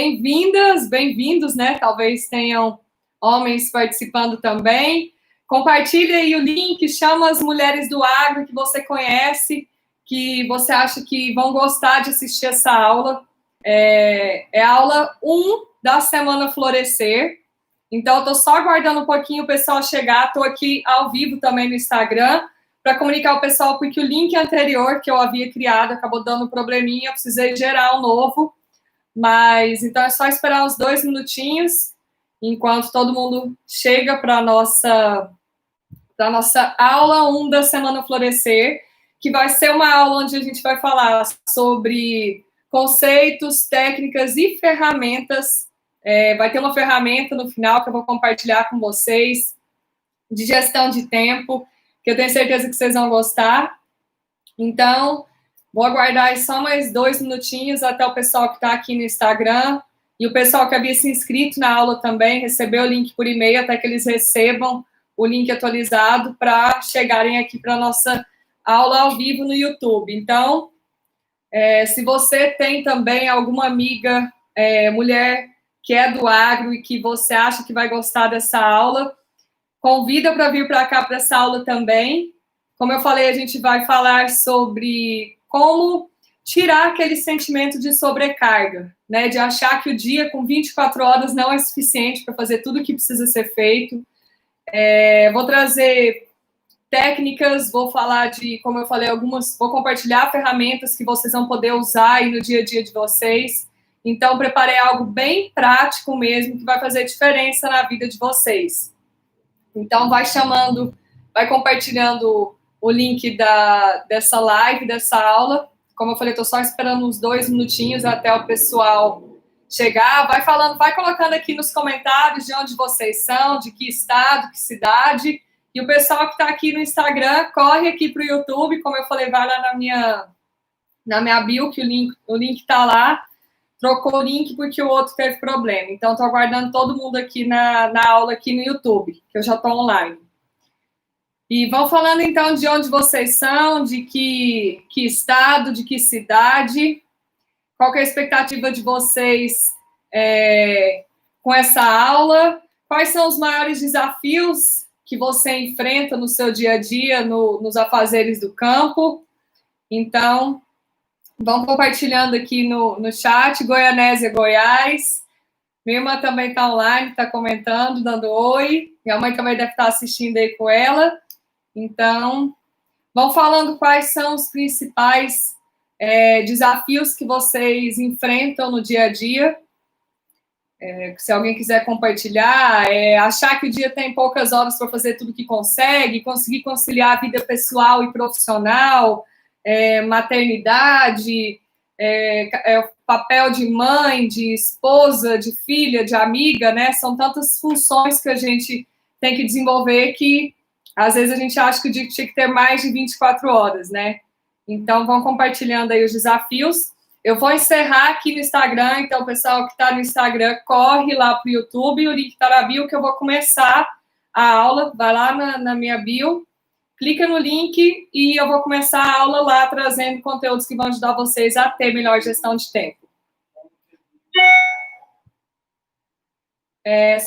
bem-vindas, bem-vindos, né? Talvez tenham homens participando também. Compartilhe aí o link, chama as mulheres do agro que você conhece, que você acha que vão gostar de assistir essa aula. É a aula 1 da Semana Florescer. Então, eu estou só aguardando um pouquinho o pessoal chegar. Estou aqui ao vivo também no Instagram para comunicar ao pessoal, porque o link anterior que eu havia criado acabou dando probleminha, eu precisei gerar um novo. Mas, então, é só esperar uns 2 minutinhos, enquanto todo mundo chega para a nossa aula 1 da Semana Florescer, que vai ser uma aula onde a gente vai falar sobre conceitos, técnicas e ferramentas. Vai ter uma ferramenta no final que eu vou compartilhar com vocês, de gestão de tempo, que eu tenho certeza que vocês vão gostar. Então, vou aguardar só mais 2 minutinhos até o pessoal que está aqui no Instagram e o pessoal que havia se inscrito na aula também, recebeu o link por e-mail, até que eles recebam o link atualizado para chegarem aqui para a nossa aula ao vivo no YouTube. Então, se você tem também alguma amiga, mulher que é do agro e que você acha que vai gostar dessa aula, convida para vir para cá para essa aula também. Como eu falei, a gente vai falar sobre como tirar aquele sentimento de sobrecarga, né? De achar que o dia com 24 horas não é suficiente para fazer tudo o que precisa ser feito. Vou trazer técnicas, vou falar de, como eu falei, vou compartilhar ferramentas que vocês vão poder usar aí no dia a dia de vocês. Então, preparei algo bem prático mesmo, que vai fazer diferença na vida de vocês. Então, vai compartilhando o link dessa live, dessa aula. Como eu falei, estou só esperando uns 2 minutinhos até o pessoal chegar. Vai colocando aqui nos comentários de onde vocês são, de que estado, que cidade. E o pessoal que está aqui no Instagram, corre aqui para o YouTube. Como eu falei, vai lá na minha bio, que o link está lá. Trocou o link porque o outro teve problema. Então, estou aguardando todo mundo aqui na aula aqui no YouTube, que eu já estou online. E vão falando, então, de onde vocês são, de que estado, de que cidade, qual que é a expectativa de vocês com essa aula, quais são os maiores desafios que você enfrenta no seu dia a dia, nos afazeres do campo. Então, vão compartilhando aqui no chat, Goianésia, Goiás. Minha irmã também está online, está comentando, dando oi. Minha mãe também deve estar assistindo aí com ela. Então, vão falando quais são os principais desafios que vocês enfrentam no dia a dia. Se alguém quiser compartilhar, achar que o dia tem poucas horas para fazer tudo que conseguir conciliar a vida pessoal e profissional, maternidade, o papel de mãe, de esposa, de filha, de amiga, né? São tantas funções que a gente tem que desenvolver que às vezes a gente acha que o dia tinha que ter mais de 24 horas, né? Então, vão compartilhando aí os desafios. Eu vou encerrar aqui no Instagram, então o pessoal que está no Instagram, corre lá para o YouTube, o link está na bio, que eu vou começar a aula. Vai lá na minha bio, clica no link e eu vou começar a aula lá, trazendo conteúdos que vão ajudar vocês a ter melhor gestão de tempo.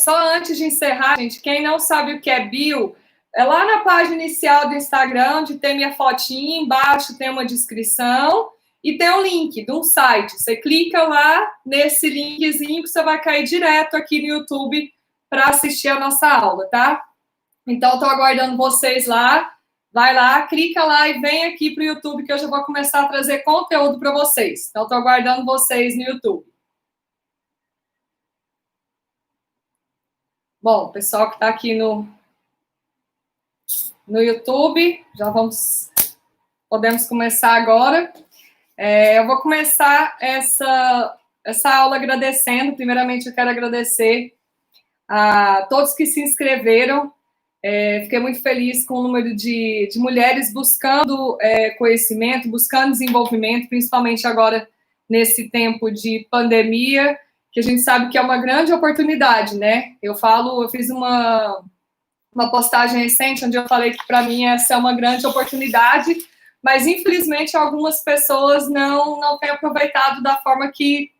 Só antes de encerrar, gente, quem não sabe o que é bio, lá na página inicial do Instagram, onde tem minha fotinha, embaixo tem uma descrição e tem um link de um site. Você clica lá nesse linkzinho que você vai cair direto aqui no YouTube para assistir a nossa aula, tá? Então, estou aguardando vocês lá. Vai lá, clica lá e vem aqui para o YouTube que eu já vou começar a trazer conteúdo para vocês. Então, estou aguardando vocês no YouTube. Bom, o pessoal que está aqui no YouTube, podemos começar agora. Eu vou começar essa aula agradecendo. Primeiramente, eu quero agradecer a todos que se inscreveram. Fiquei muito feliz com o número de mulheres buscando conhecimento, buscando desenvolvimento, principalmente agora nesse tempo de pandemia, que a gente sabe que é uma grande oportunidade, né? Eu fiz uma postagem recente onde eu falei que para mim essa é uma grande oportunidade, mas infelizmente algumas pessoas não têm aproveitado da forma que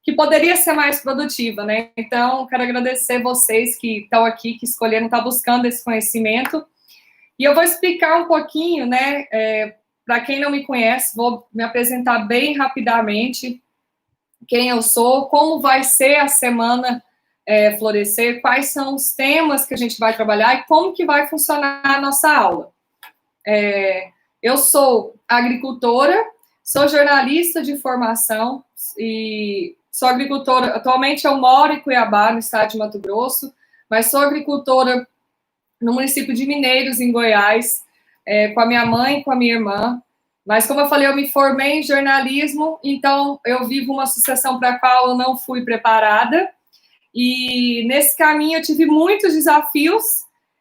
que poderia ser mais produtiva, né? Então, quero agradecer vocês que estão aqui, que escolheram estar buscando esse conhecimento. E eu vou explicar um pouquinho, né? Para quem não me conhece, vou me apresentar bem rapidamente quem eu sou, como vai ser a semana Florescer, quais são os temas que a gente vai trabalhar e como que vai funcionar a nossa aula. Eu sou agricultora, sou jornalista de formação e sou agricultora. Atualmente eu moro em Cuiabá, no estado de Mato Grosso, mas sou agricultora no município de Mineiros, em Goiás, com a minha mãe e com a minha irmã. Mas, como eu falei, eu me formei em jornalismo, então eu vivo uma sucessão para a qual eu não fui preparada. E nesse caminho eu tive muitos desafios,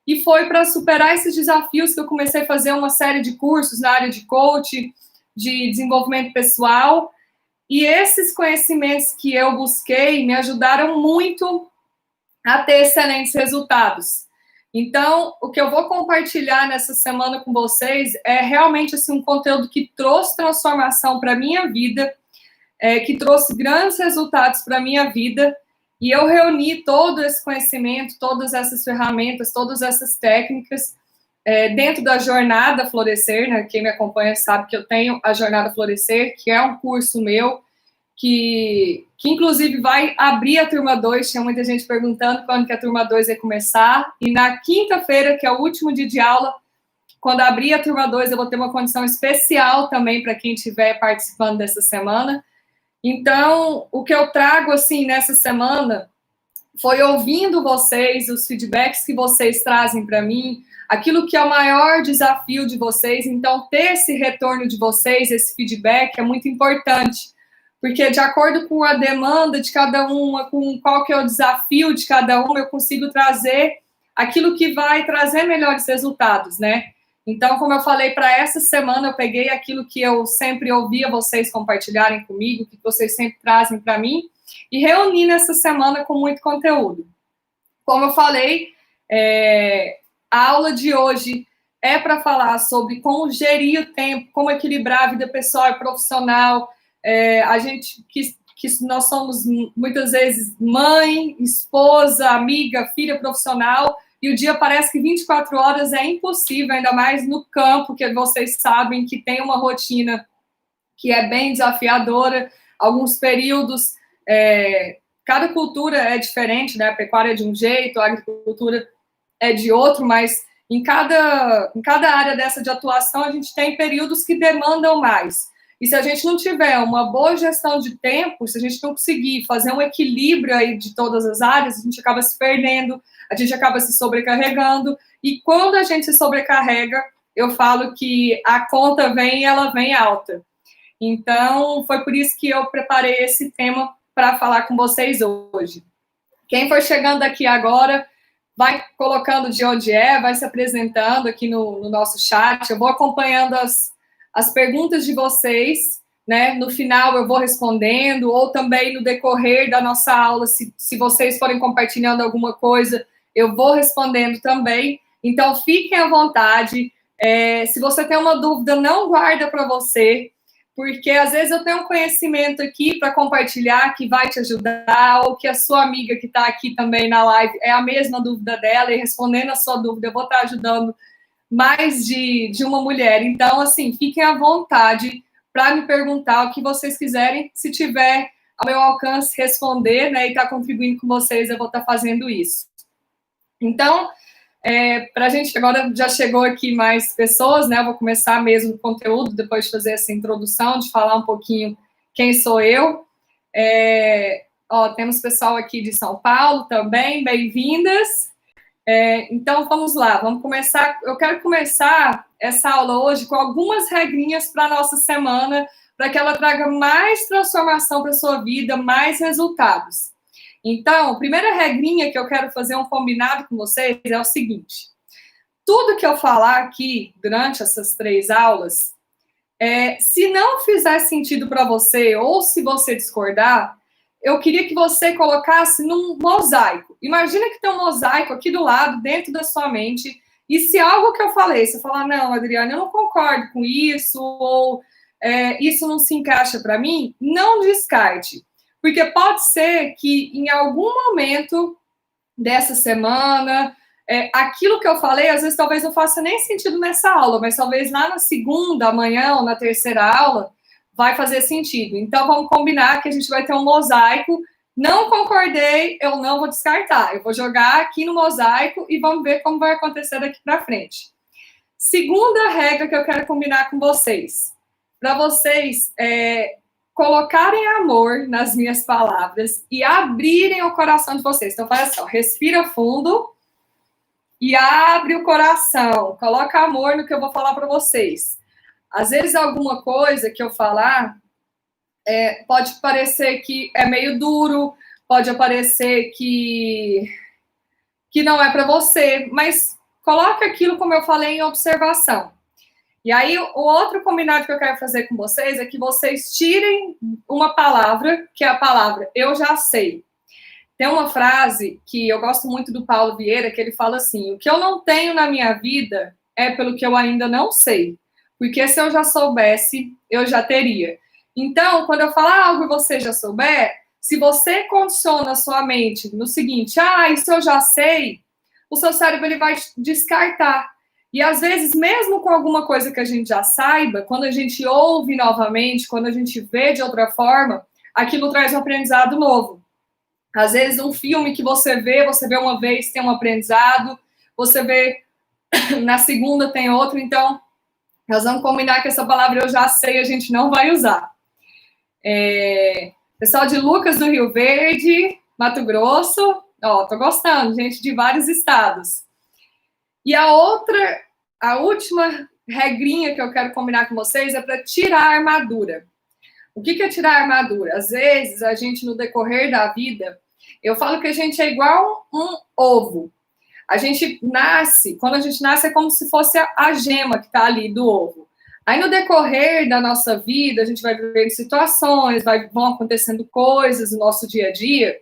e foi para superar esses desafios que eu comecei a fazer uma série de cursos na área de coaching, de desenvolvimento pessoal. E esses conhecimentos que eu busquei me ajudaram muito a ter excelentes resultados. Então, o que eu vou compartilhar nessa semana com vocês é realmente assim, um conteúdo que trouxe transformação para a minha vida, que trouxe grandes resultados para a minha vida, e eu reuni todo esse conhecimento, todas essas ferramentas, todas essas técnicas dentro da Jornada Florescer, né? Quem me acompanha sabe que eu tenho a Jornada Florescer, que é um curso meu, que inclusive vai abrir a turma 2, tinha muita gente perguntando quando que a turma 2 ia começar, e na quinta-feira, que é o último dia de aula, quando abrir a turma 2, eu vou ter uma condição especial também para quem estiver participando dessa semana. Então, o que eu trago, assim, nessa semana, foi ouvindo vocês, os feedbacks que vocês trazem para mim, aquilo que é o maior desafio de vocês. Então, ter esse retorno de vocês, esse feedback, é muito importante, porque de acordo com a demanda de cada uma, com qual que é o desafio de cada uma, eu consigo trazer aquilo que vai trazer melhores resultados, né? Então, como eu falei, para essa semana eu peguei aquilo que eu sempre ouvia vocês compartilharem comigo, que vocês sempre trazem para mim, e reuni nessa semana com muito conteúdo. Como eu falei, a aula de hoje é para falar sobre como gerir o tempo, como equilibrar a vida pessoal e profissional. A gente que nós somos muitas vezes mãe, esposa, amiga, filha profissional, e o dia parece que 24 horas é impossível, ainda mais no campo, que vocês sabem que tem uma rotina que é bem desafiadora, alguns períodos, cada cultura é diferente, né? A pecuária é de um jeito, a agricultura é de outro, mas em cada área dessa de atuação a gente tem períodos que demandam mais. E se a gente não tiver uma boa gestão de tempo, se a gente não conseguir fazer um equilíbrio aí de todas as áreas, a gente acaba se perdendo, a gente acaba se sobrecarregando, e quando a gente se sobrecarrega, eu falo que a conta vem e ela vem alta. Então, foi por isso que eu preparei esse tema para falar com vocês hoje. Quem for chegando aqui agora, vai colocando de onde vai se apresentando aqui no nosso chat, eu vou acompanhando as perguntas de vocês, né? No final eu vou respondendo, ou também no decorrer da nossa aula, se vocês forem compartilhando alguma coisa, eu vou respondendo também. Então, fiquem à vontade. Se você tem uma dúvida, não guarda para você, porque às vezes eu tenho um conhecimento aqui para compartilhar que vai te ajudar, ou que a sua amiga que está aqui também na live é a mesma dúvida dela, e respondendo a sua dúvida, eu vou estar ajudando mais de uma mulher. Então, assim, fiquem à vontade para me perguntar o que vocês quiserem. Se tiver ao meu alcance responder, né, e estar contribuindo com vocês, eu vou estar fazendo isso. Então, para a gente, agora já chegou aqui mais pessoas, né, eu vou começar mesmo o conteúdo, depois de fazer essa introdução, de falar um pouquinho quem sou eu. Temos pessoal aqui de São Paulo também, bem-vindas. Então, vamos lá, vamos começar. Eu quero começar essa aula hoje com algumas regrinhas para a nossa semana, para que ela traga mais transformação para a sua vida, mais resultados. Então, a primeira regrinha que eu quero fazer um combinado com vocês é o seguinte: tudo que eu falar aqui durante essas 3 aulas, se não fizer sentido para você, ou se você discordar, eu queria que você colocasse num mosaico. Imagina que tem um mosaico aqui do lado, dentro da sua mente, e se algo que eu falei, você falar, não, Adriana, eu não concordo com isso, ou isso não se encaixa para mim, não descarte. Porque pode ser que em algum momento dessa semana, aquilo que eu falei, às vezes talvez não faça nem sentido nessa aula, mas talvez lá na segunda, amanhã ou na terceira aula, vai fazer sentido. Então, vamos combinar que a gente vai ter um mosaico. Não concordei, eu não vou descartar. Eu vou jogar aqui no mosaico e vamos ver como vai acontecer daqui para frente. Segunda regra que eu quero combinar com vocês. Para vocês colocarem amor nas minhas palavras e abrirem o coração de vocês. Então, faz assim, ó, respira fundo e abre o coração. Coloca amor no que eu vou falar para vocês. Às vezes, alguma coisa que eu falar pode parecer que é meio duro, pode parecer que não é para você, mas coloca aquilo, como eu falei, em observação. E aí, o outro combinado que eu quero fazer com vocês é que vocês tirem uma palavra, que é a palavra eu já sei. Tem uma frase que eu gosto muito do Paulo Vieira, que ele fala assim, o que eu não tenho na minha vida é pelo que eu ainda não sei. Porque se eu já soubesse, eu já teria. Então, quando eu falar algo e você já souber, se você condiciona a sua mente no seguinte, isso eu já sei, o seu cérebro ele vai descartar. E às vezes, mesmo com alguma coisa que a gente já saiba, quando a gente ouve novamente, quando a gente vê de outra forma, aquilo traz um aprendizado novo. Às vezes, um filme que você vê uma vez, tem um aprendizado, você vê na segunda tem outro, então nós vamos combinar que essa palavra eu já sei, a gente não vai usar. Pessoal de Lucas do Rio Verde, Mato Grosso, tô gostando, gente de vários estados. E a última regrinha que eu quero combinar com vocês é para tirar a armadura. O que é tirar a armadura? Às vezes, a gente, no decorrer da vida, eu falo que a gente é igual um ovo. A gente nasce, quando a gente nasce, é como se fosse a gema que está ali do ovo. Aí, no decorrer da nossa vida, a gente vai vivendo situações, vão acontecendo coisas no nosso dia a dia,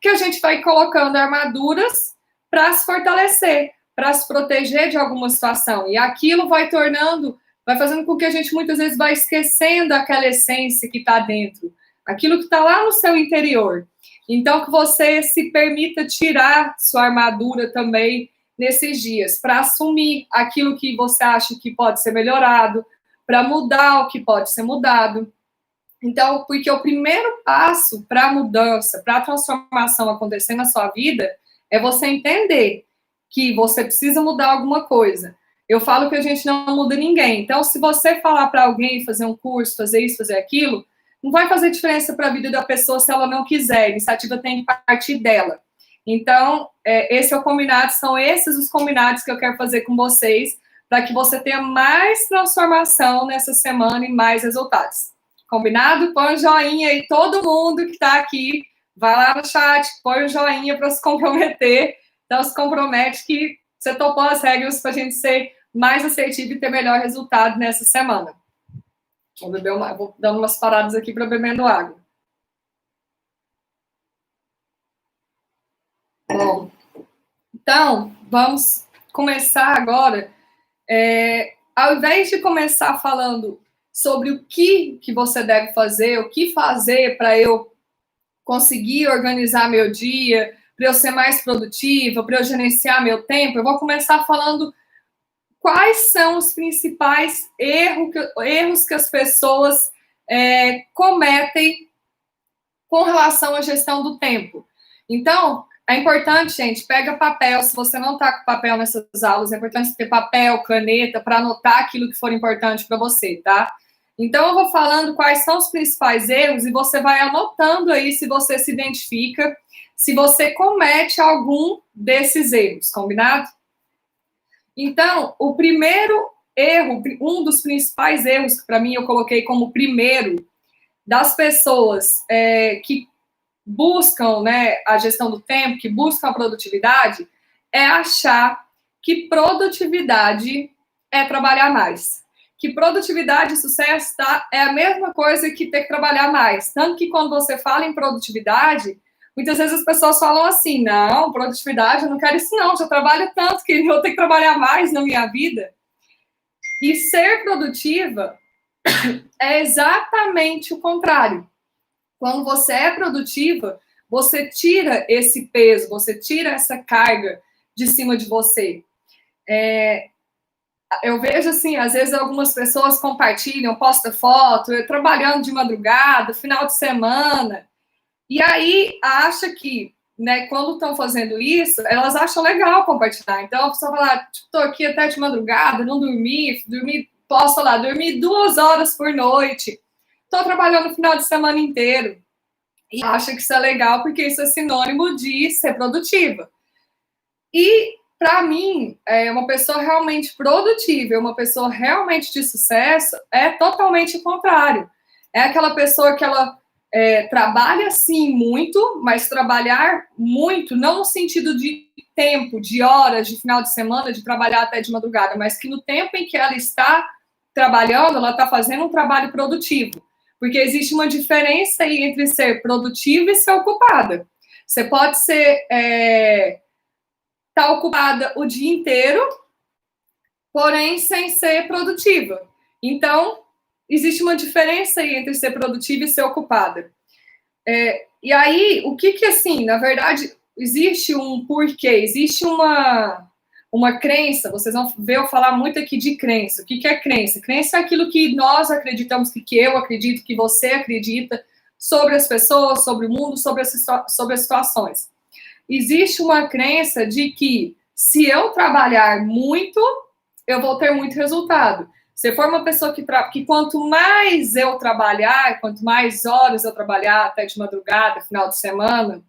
que a gente vai colocando armaduras para se fortalecer, para se proteger de alguma situação. E aquilo vai fazendo com que a gente muitas vezes vai esquecendo aquela essência que está dentro, aquilo que está lá no seu interior. Então, que você se permita tirar sua armadura também nesses dias, para assumir aquilo que você acha que pode ser melhorado, para mudar o que pode ser mudado. Então, porque o primeiro passo para a mudança, para a transformação acontecer na sua vida, é você entender que você precisa mudar alguma coisa. Eu falo que a gente não muda ninguém. Então, se você falar para alguém fazer um curso, fazer isso, fazer aquilo, não vai fazer diferença para a vida da pessoa se ela não quiser. A iniciativa tem que partir dela. Então, esse é o combinado, são esses os combinados que eu quero fazer com vocês, para que você tenha mais transformação nessa semana e mais resultados. Combinado? Põe um joinha aí, todo mundo que está aqui, vai lá no chat, põe um joinha para se comprometer. Então, se compromete que você topou as regras para a gente ser mais assertivo e ter melhor resultado nessa semana. Vou dando umas paradas aqui para bebendo água. Bom, então, vamos começar agora. Ao invés de começar falando sobre o que você deve fazer, o que fazer para eu conseguir organizar meu dia, para eu ser mais produtiva, para eu gerenciar meu tempo, eu vou começar falando quais são os principais erros que as pessoas cometem com relação à gestão do tempo. Então, é importante, gente, pega papel, se você não está com papel nessas aulas, é importante ter papel, caneta, para anotar aquilo que for importante para você, tá? Então, eu vou falando quais são os principais erros e você vai anotando aí se você se identifica, se você comete algum desses erros, combinado? Então, o primeiro erro, um dos principais erros que para mim eu coloquei como primeiro das pessoas que buscam, né, a gestão do tempo, que buscam a produtividade, é achar que produtividade é trabalhar mais. Que produtividade e sucesso é a mesma coisa que ter que trabalhar mais. Tanto que quando você fala em produtividade, muitas vezes as pessoas falam assim, não, produtividade, eu não quero isso não, já trabalho tanto que eu vou ter que trabalhar mais na minha vida. E ser produtiva é exatamente o contrário. Quando você é produtiva, você tira esse peso, você tira essa carga de cima de você. Eu vejo assim, às vezes algumas pessoas compartilham, postam foto, eu trabalhando de madrugada, final de semana, e aí acha que, né, quando estão fazendo isso, elas acham legal compartilhar. Então a pessoa fala, tô aqui até de madrugada, não dormi, posso lá, dormir 2 horas por noite, tô trabalhando o final de semana inteiro. E acha que isso é legal porque isso é sinônimo de ser produtiva. E, para mim, uma pessoa realmente produtiva, uma pessoa realmente de sucesso, é totalmente o contrário. É aquela pessoa que ela trabalha, sim, muito, mas trabalhar muito, não no sentido de tempo, de horas, de final de semana, de trabalhar até de madrugada, mas que no tempo em que ela está trabalhando, ela está fazendo um trabalho produtivo. Porque existe uma diferença aí entre ser produtiva e ser ocupada. Você pode ser tá ocupada o dia inteiro, porém sem ser produtiva. Então, existe uma diferença aí entre ser produtiva e ser ocupada. E aí, o que assim, na verdade, existe um porquê, existe uma crença, vocês vão ver eu falar muito aqui de crença. O que é crença? Crença é aquilo que nós acreditamos, que eu acredito, que você acredita sobre as pessoas, sobre o mundo, sobre as situações. Existe uma crença de que se eu trabalhar muito, eu vou ter muito resultado. Se for uma pessoa que quanto mais eu trabalhar, quanto mais horas eu trabalhar, até de madrugada, final de semana,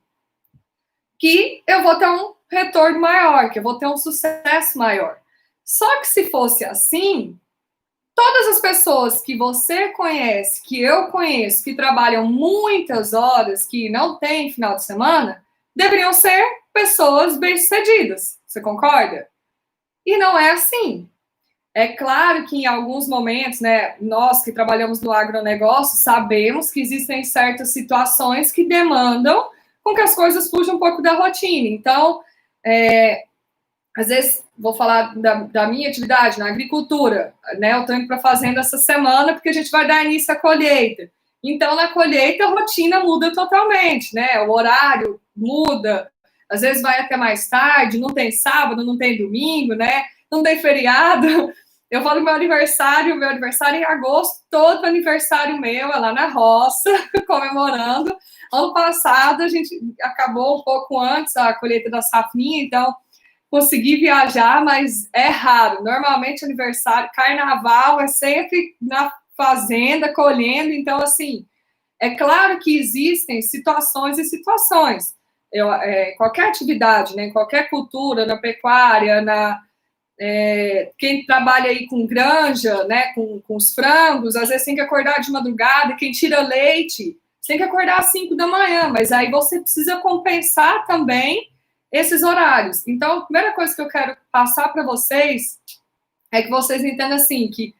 que eu vou ter um retorno maior, que eu vou ter um sucesso maior. Só que se fosse assim, todas as pessoas que você conhece, que eu conheço, que trabalham muitas horas, que não tem final de semana, deveriam ser pessoas bem-sucedidas. Você concorda? E não é assim. É claro que em alguns momentos, né, nós que trabalhamos no agronegócio sabemos que existem certas situações que demandam com que as coisas fujam um pouco da rotina. Então, às vezes, vou falar da minha atividade na agricultura, né? Eu estou indo para a fazenda essa semana porque a gente vai dar início à colheita. Então, na colheita, a rotina muda totalmente, né? O horário muda, às vezes vai até mais tarde, não tem sábado, não tem domingo, né? Não tem feriado. Eu falo meu aniversário é em agosto, todo aniversário meu é lá na roça, comemorando. Ano passado, a gente acabou um pouco antes a colheita da safrinha, então consegui viajar, mas é raro. Normalmente, aniversário, carnaval é sempre na fazenda, colhendo. Então, assim, é claro que existem situações e situações. Qualquer atividade, né, qualquer cultura, na pecuária, quem trabalha aí com granja, né, com os frangos, às vezes tem que acordar de madrugada, quem tira leite, tem que acordar às 5 da manhã, mas aí você precisa compensar também esses horários. Então, a primeira coisa que eu quero passar para vocês é que vocês entendam assim, que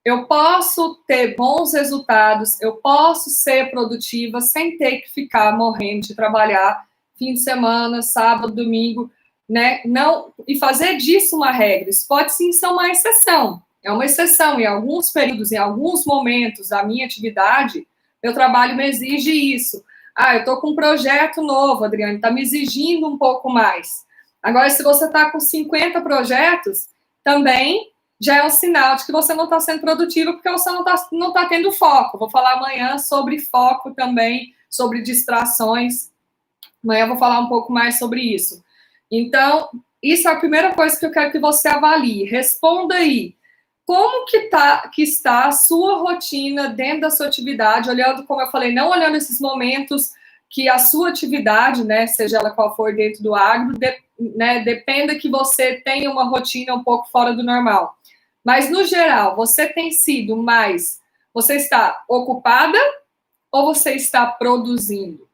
eu posso ter bons resultados, eu posso ser produtiva sem ter que ficar morrendo de trabalhar fim de semana, sábado, domingo, né? Não, e fazer disso uma regra. Isso pode sim ser uma exceção. É uma exceção. Em alguns períodos, em alguns momentos da minha atividade, meu trabalho me exige isso. Eu estou com um projeto novo, Adriane, está me exigindo um pouco mais. Agora, se você está com 50 projetos, também já é um sinal de que você não está sendo produtivo, porque você não tá tendo foco. Vou falar amanhã sobre foco também, sobre distrações. Amanhã eu vou falar um pouco mais sobre isso. Então, isso é a primeira coisa que eu quero que você avalie. Responda aí. Como que está a sua rotina dentro da sua atividade, olhando, como eu falei, não olhando esses momentos que a sua atividade, né, seja ela qual for dentro do agro, dependa que você tenha uma rotina um pouco fora do normal. Mas, no geral, você tem sido você está ocupada ou você está produzindo?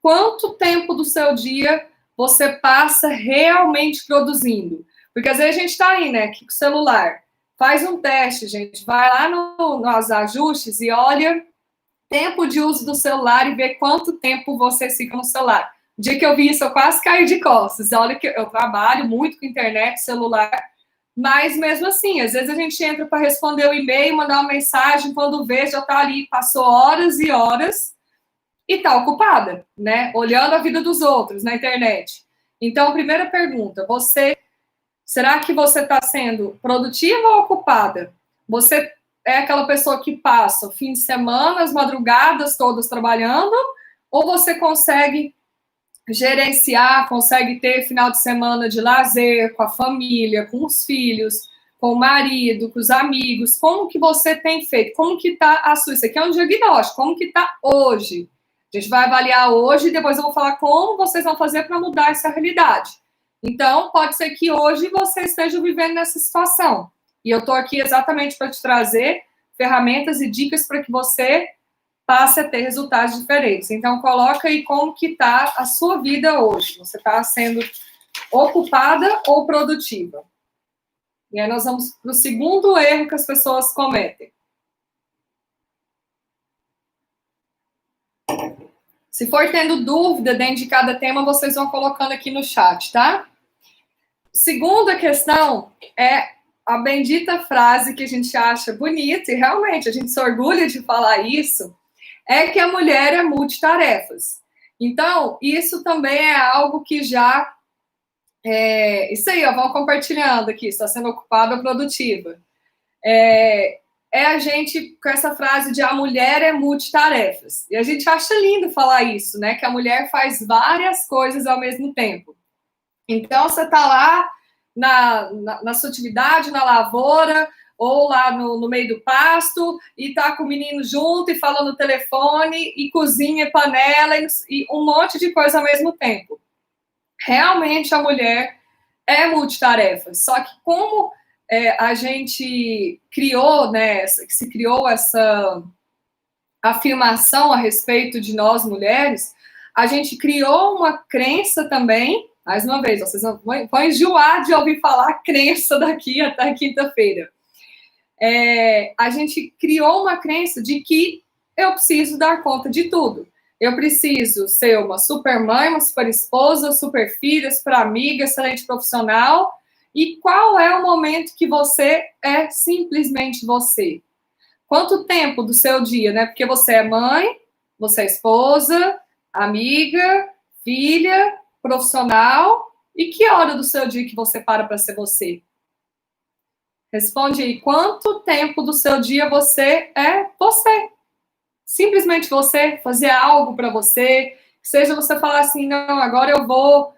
Quanto tempo do seu dia você passa realmente produzindo? Porque às vezes a gente está aí, né, aqui com o celular. Faz um teste, gente. Vai lá nos ajustes e olha tempo de uso do celular e vê quanto tempo você fica no celular. O dia que eu vi isso, eu quase caí de costas. Olha que eu trabalho muito com internet, celular, mas mesmo assim, às vezes a gente entra para responder o e-mail, mandar uma mensagem, quando vê, já está ali, passou horas e horas e está ocupada, né? Olhando a vida dos outros na internet. Então, primeira pergunta, será que você está sendo produtiva ou ocupada? Você é aquela pessoa que passa o fim de semana, as madrugadas todas trabalhando, ou você consegue gerenciar, consegue ter final de semana de lazer com a família, com os filhos, com o marido, com os amigos? Como que você tem feito? Como que está a sua? Isso aqui é um diagnóstico. Como que está hoje? A gente vai avaliar hoje e depois eu vou falar como vocês vão fazer para mudar essa realidade. Então, pode ser que hoje você esteja vivendo nessa situação. E eu estou aqui exatamente para te trazer ferramentas e dicas para que você passe a ter resultados diferentes. Então, coloca aí como que está a sua vida hoje. Você está sendo ocupada ou produtiva? E aí nós vamos para o segundo erro que as pessoas cometem. Se for tendo dúvida dentro de cada tema, vocês vão colocando aqui no chat, tá? Segunda questão é a bendita frase que a gente acha bonita, e realmente a gente se orgulha de falar isso, é que a mulher é multitarefas. Então, isso também é algo que já... isso aí, ó, vão compartilhando aqui, está sendo ocupada ou produtiva. A gente, com essa frase de a mulher é multitarefas. E a gente acha lindo falar isso, né? Que a mulher faz várias coisas ao mesmo tempo. Então, você está lá na sua atividade, na lavoura, ou lá no meio do pasto, e tá com o menino junto, e falando no telefone, e cozinha, panela, e um monte de coisa ao mesmo tempo. Realmente, a mulher é multitarefa. Só que como a gente criou, né, se criou essa afirmação a respeito de nós, mulheres, a gente criou uma crença também. Mais uma vez, vocês vão enjoar de ouvir falar crença daqui até quinta-feira. A gente criou uma crença de que eu preciso dar conta de tudo. Eu preciso ser uma super mãe, uma super esposa, super filha, super amiga, excelente profissional. E qual é o momento que você é simplesmente você? Quanto tempo do seu dia, né? Porque você é mãe, você é esposa, amiga, filha, profissional. E que hora do seu dia que você para ser você? Responde aí, quanto tempo do seu dia você é você? Simplesmente você, fazer algo para você, seja você falar assim, não, agora eu vou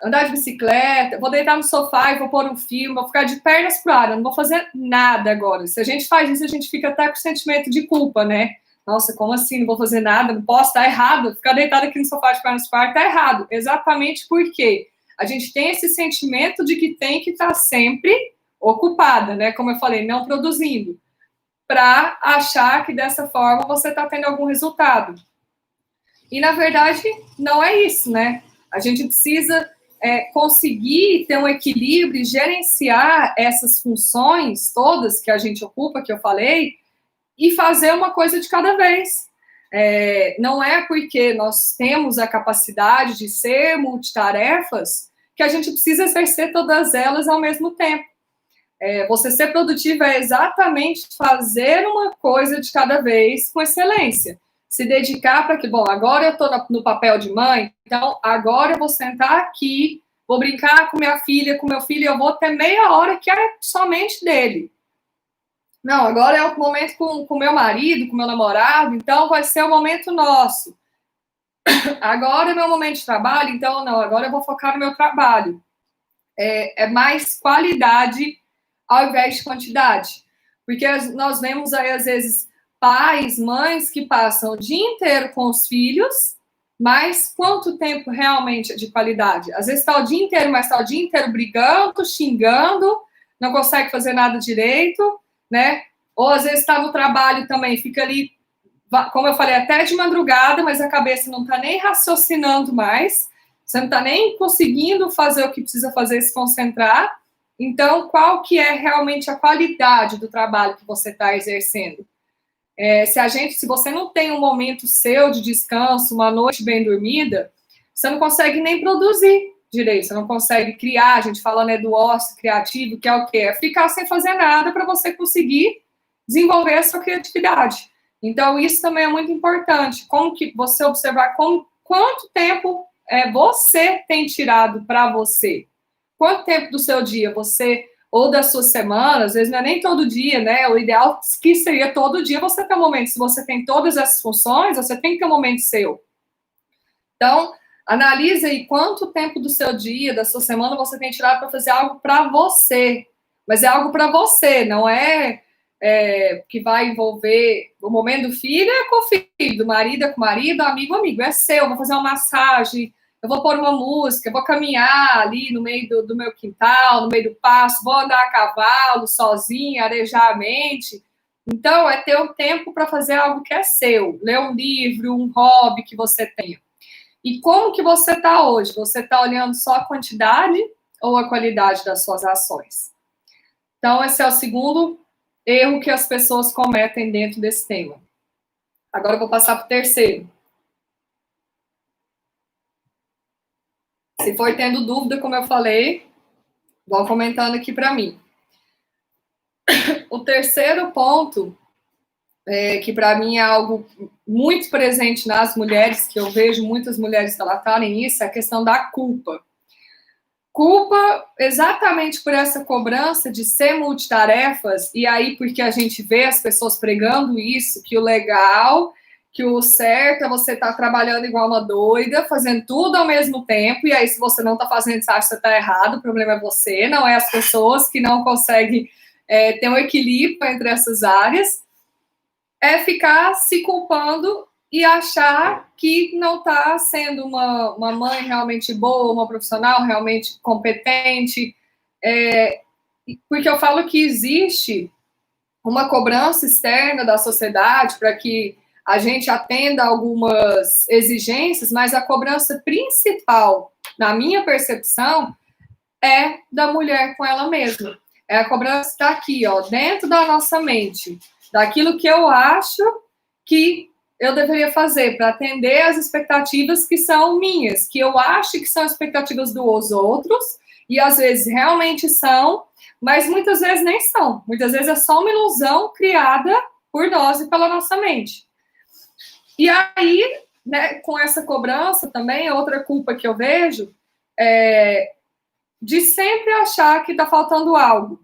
andar de bicicleta, vou deitar no sofá e vou pôr um filme, vou ficar de pernas pro ar, eu não vou fazer nada agora. Se a gente faz isso, a gente fica até com sentimento de culpa, né? Nossa, como assim? Não vou fazer nada, não posso, tá errado. Ficar deitado aqui no sofá de pernas pro ar tá errado. Exatamente porque a gente tem esse sentimento de que tem que estar sempre ocupada, né? Como eu falei, não produzindo, para achar que dessa forma você está tendo algum resultado. E, na verdade, não é isso, né? A gente precisa conseguir ter um equilíbrio e gerenciar essas funções todas que a gente ocupa, que eu falei, e fazer uma coisa de cada vez. Não é porque nós temos a capacidade de ser multitarefas que a gente precisa exercer todas elas ao mesmo tempo. Você ser produtivo é exatamente fazer uma coisa de cada vez com excelência. Se dedicar para que, bom, agora eu estou no papel de mãe, então agora eu vou sentar aqui, vou brincar com minha filha, com meu filho, eu vou ter meia hora que é somente dele. Não, agora é o momento com meu marido, com meu namorado, então vai ser o momento nosso. Agora é meu momento de trabalho, então não, agora eu vou focar no meu trabalho. É mais qualidade ao invés de quantidade. Porque nós vemos aí, às vezes, pais, mães que passam o dia inteiro com os filhos, mas quanto tempo realmente é de qualidade? Às vezes está o dia inteiro, mas está o dia inteiro brigando, xingando, não consegue fazer nada direito, né? Ou às vezes está no trabalho também, fica ali, como eu falei, até de madrugada, mas a cabeça não está nem raciocinando mais, você não está nem conseguindo fazer o que precisa fazer, se concentrar. Então, qual que é realmente a qualidade do trabalho que você está exercendo? Se você não tem um momento seu de descanso, uma noite bem dormida, você não consegue nem produzir direito, você não consegue criar. A gente fala, né, do ócio criativo, que é o quê? É ficar sem fazer nada para você conseguir desenvolver a sua criatividade. Então, isso também é muito importante. Como que você observar quanto tempo você tem tirado para você? Quanto tempo do seu dia você, ou da sua semana, às vezes não é nem todo dia, né? O ideal que seria todo dia você ter um momento. Se você tem todas essas funções, você tem que ter um momento seu. Então, analise aí quanto tempo do seu dia, da sua semana, você tem tirado para fazer algo para você. Mas é algo para você, não que vai envolver o momento do filho é com o filho, do marido é com o marido, amigo é amigo, é seu, vou fazer uma massagem, eu vou pôr uma música, eu vou caminhar ali no meio do meu quintal, no meio do pasto, vou andar a cavalo, sozinha, arejar a mente. Então, é ter um tempo para fazer algo que é seu, ler um livro, um hobby que você tenha. E como que você está hoje? Você está olhando só a quantidade ou a qualidade das suas ações? Então, esse é o segundo erro que as pessoas cometem dentro desse tema. Agora eu vou passar para o terceiro. Se for tendo dúvida, como eu falei, vão comentando aqui para mim. O terceiro ponto, que para mim é algo muito presente nas mulheres, que eu vejo muitas mulheres relatarem isso, é a questão da culpa. Culpa exatamente por essa cobrança de ser multitarefas, e aí porque a gente vê as pessoas pregando isso, que o legal, que o certo é você estar trabalhando igual uma doida, fazendo tudo ao mesmo tempo, e aí se você não está fazendo, você acha que você está errado, o problema é você, não é as pessoas que não conseguem ter um equilíbrio entre essas áreas, é ficar se culpando e achar que não está sendo uma mãe realmente boa, uma profissional realmente competente, porque eu falo que existe uma cobrança externa da sociedade para que a gente atenda algumas exigências, mas a cobrança principal, na minha percepção, é da mulher com ela mesma. É a cobrança que está aqui, ó, dentro da nossa mente, daquilo que eu acho que eu deveria fazer para atender as expectativas que são minhas, que eu acho que são expectativas dos outros, e às vezes realmente são, mas muitas vezes nem são. Muitas vezes é só uma ilusão criada por nós e pela nossa mente. E aí, né, com essa cobrança também, outra culpa que eu vejo é de sempre achar que está faltando algo.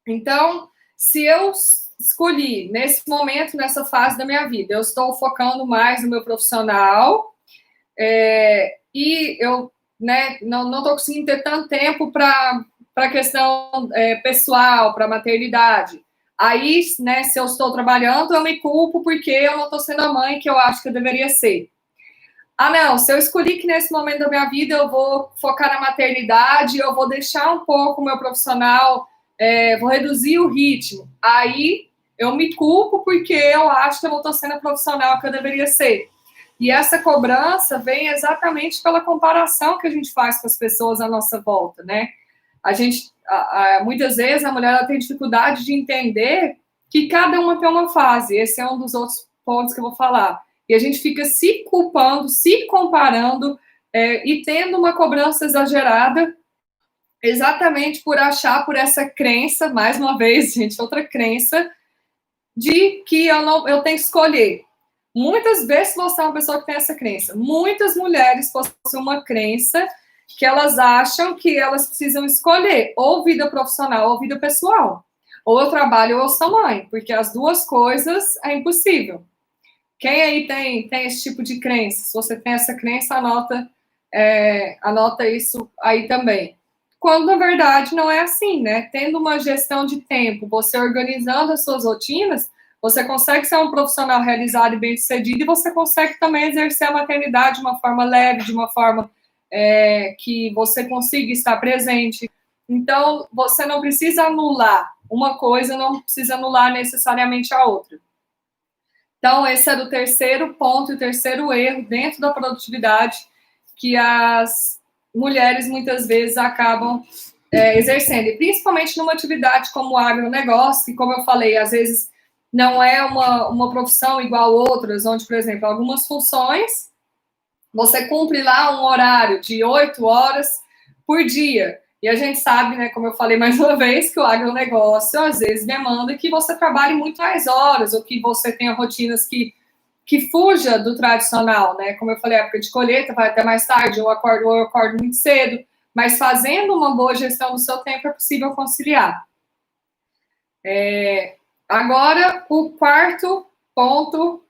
Então, se eu escolhi nesse momento, nessa fase da minha vida, eu estou focando mais no meu profissional e eu não estou conseguindo ter tanto tempo para a questão pessoal, para a maternidade. Aí, né, se eu estou trabalhando, eu me culpo porque eu não estou sendo a mãe que eu acho que eu deveria ser. Ah, não, se eu escolhi que nesse momento da minha vida eu vou focar na maternidade, eu vou deixar um pouco o meu profissional, vou reduzir o ritmo. Aí eu me culpo porque eu acho que eu não estou sendo a profissional que eu deveria ser. E essa cobrança vem exatamente pela comparação que a gente faz com as pessoas à nossa volta, né? Muitas vezes a mulher ela tem dificuldade de entender que cada uma tem uma fase. Esse é um dos outros pontos que eu vou falar. E a gente fica se culpando, se comparando e tendo uma cobrança exagerada exatamente por achar, por essa crença, mais uma vez, gente, outra crença, de que eu tenho que escolher. Muitas vezes você é uma pessoa que tem essa crença. Muitas mulheres possuem uma crença que elas acham que elas precisam escolher ou vida profissional ou vida pessoal. Ou eu trabalho ou eu sou mãe, porque as duas coisas é impossível. Quem aí tem esse tipo de crença? Se você tem essa crença, anota isso aí também. Quando, na verdade, não é assim, né? Tendo uma gestão de tempo, você organizando as suas rotinas, você consegue ser um profissional realizado e bem-sucedido e você consegue também exercer a maternidade de uma forma leve, de uma forma que você consiga estar presente. Então, você não precisa anular uma coisa, não precisa anular necessariamente a outra. Então, esse é o terceiro ponto e o terceiro erro dentro da produtividade que as mulheres muitas vezes acabam exercendo. E principalmente numa atividade como o agronegócio, que, como eu falei, às vezes não é uma profissão igual a outras, onde, por exemplo, algumas funções, você cumpre lá um horário de 8 horas por dia. E a gente sabe, né, como eu falei mais uma vez, que o agronegócio às vezes demanda que você trabalhe muito mais horas, ou que você tenha rotinas que fuja do tradicional, né? Como eu falei, a época de colheita vai até mais tarde, ou eu acordo muito cedo, mas fazendo uma boa gestão do seu tempo é possível conciliar. Agora, o quarto ponto,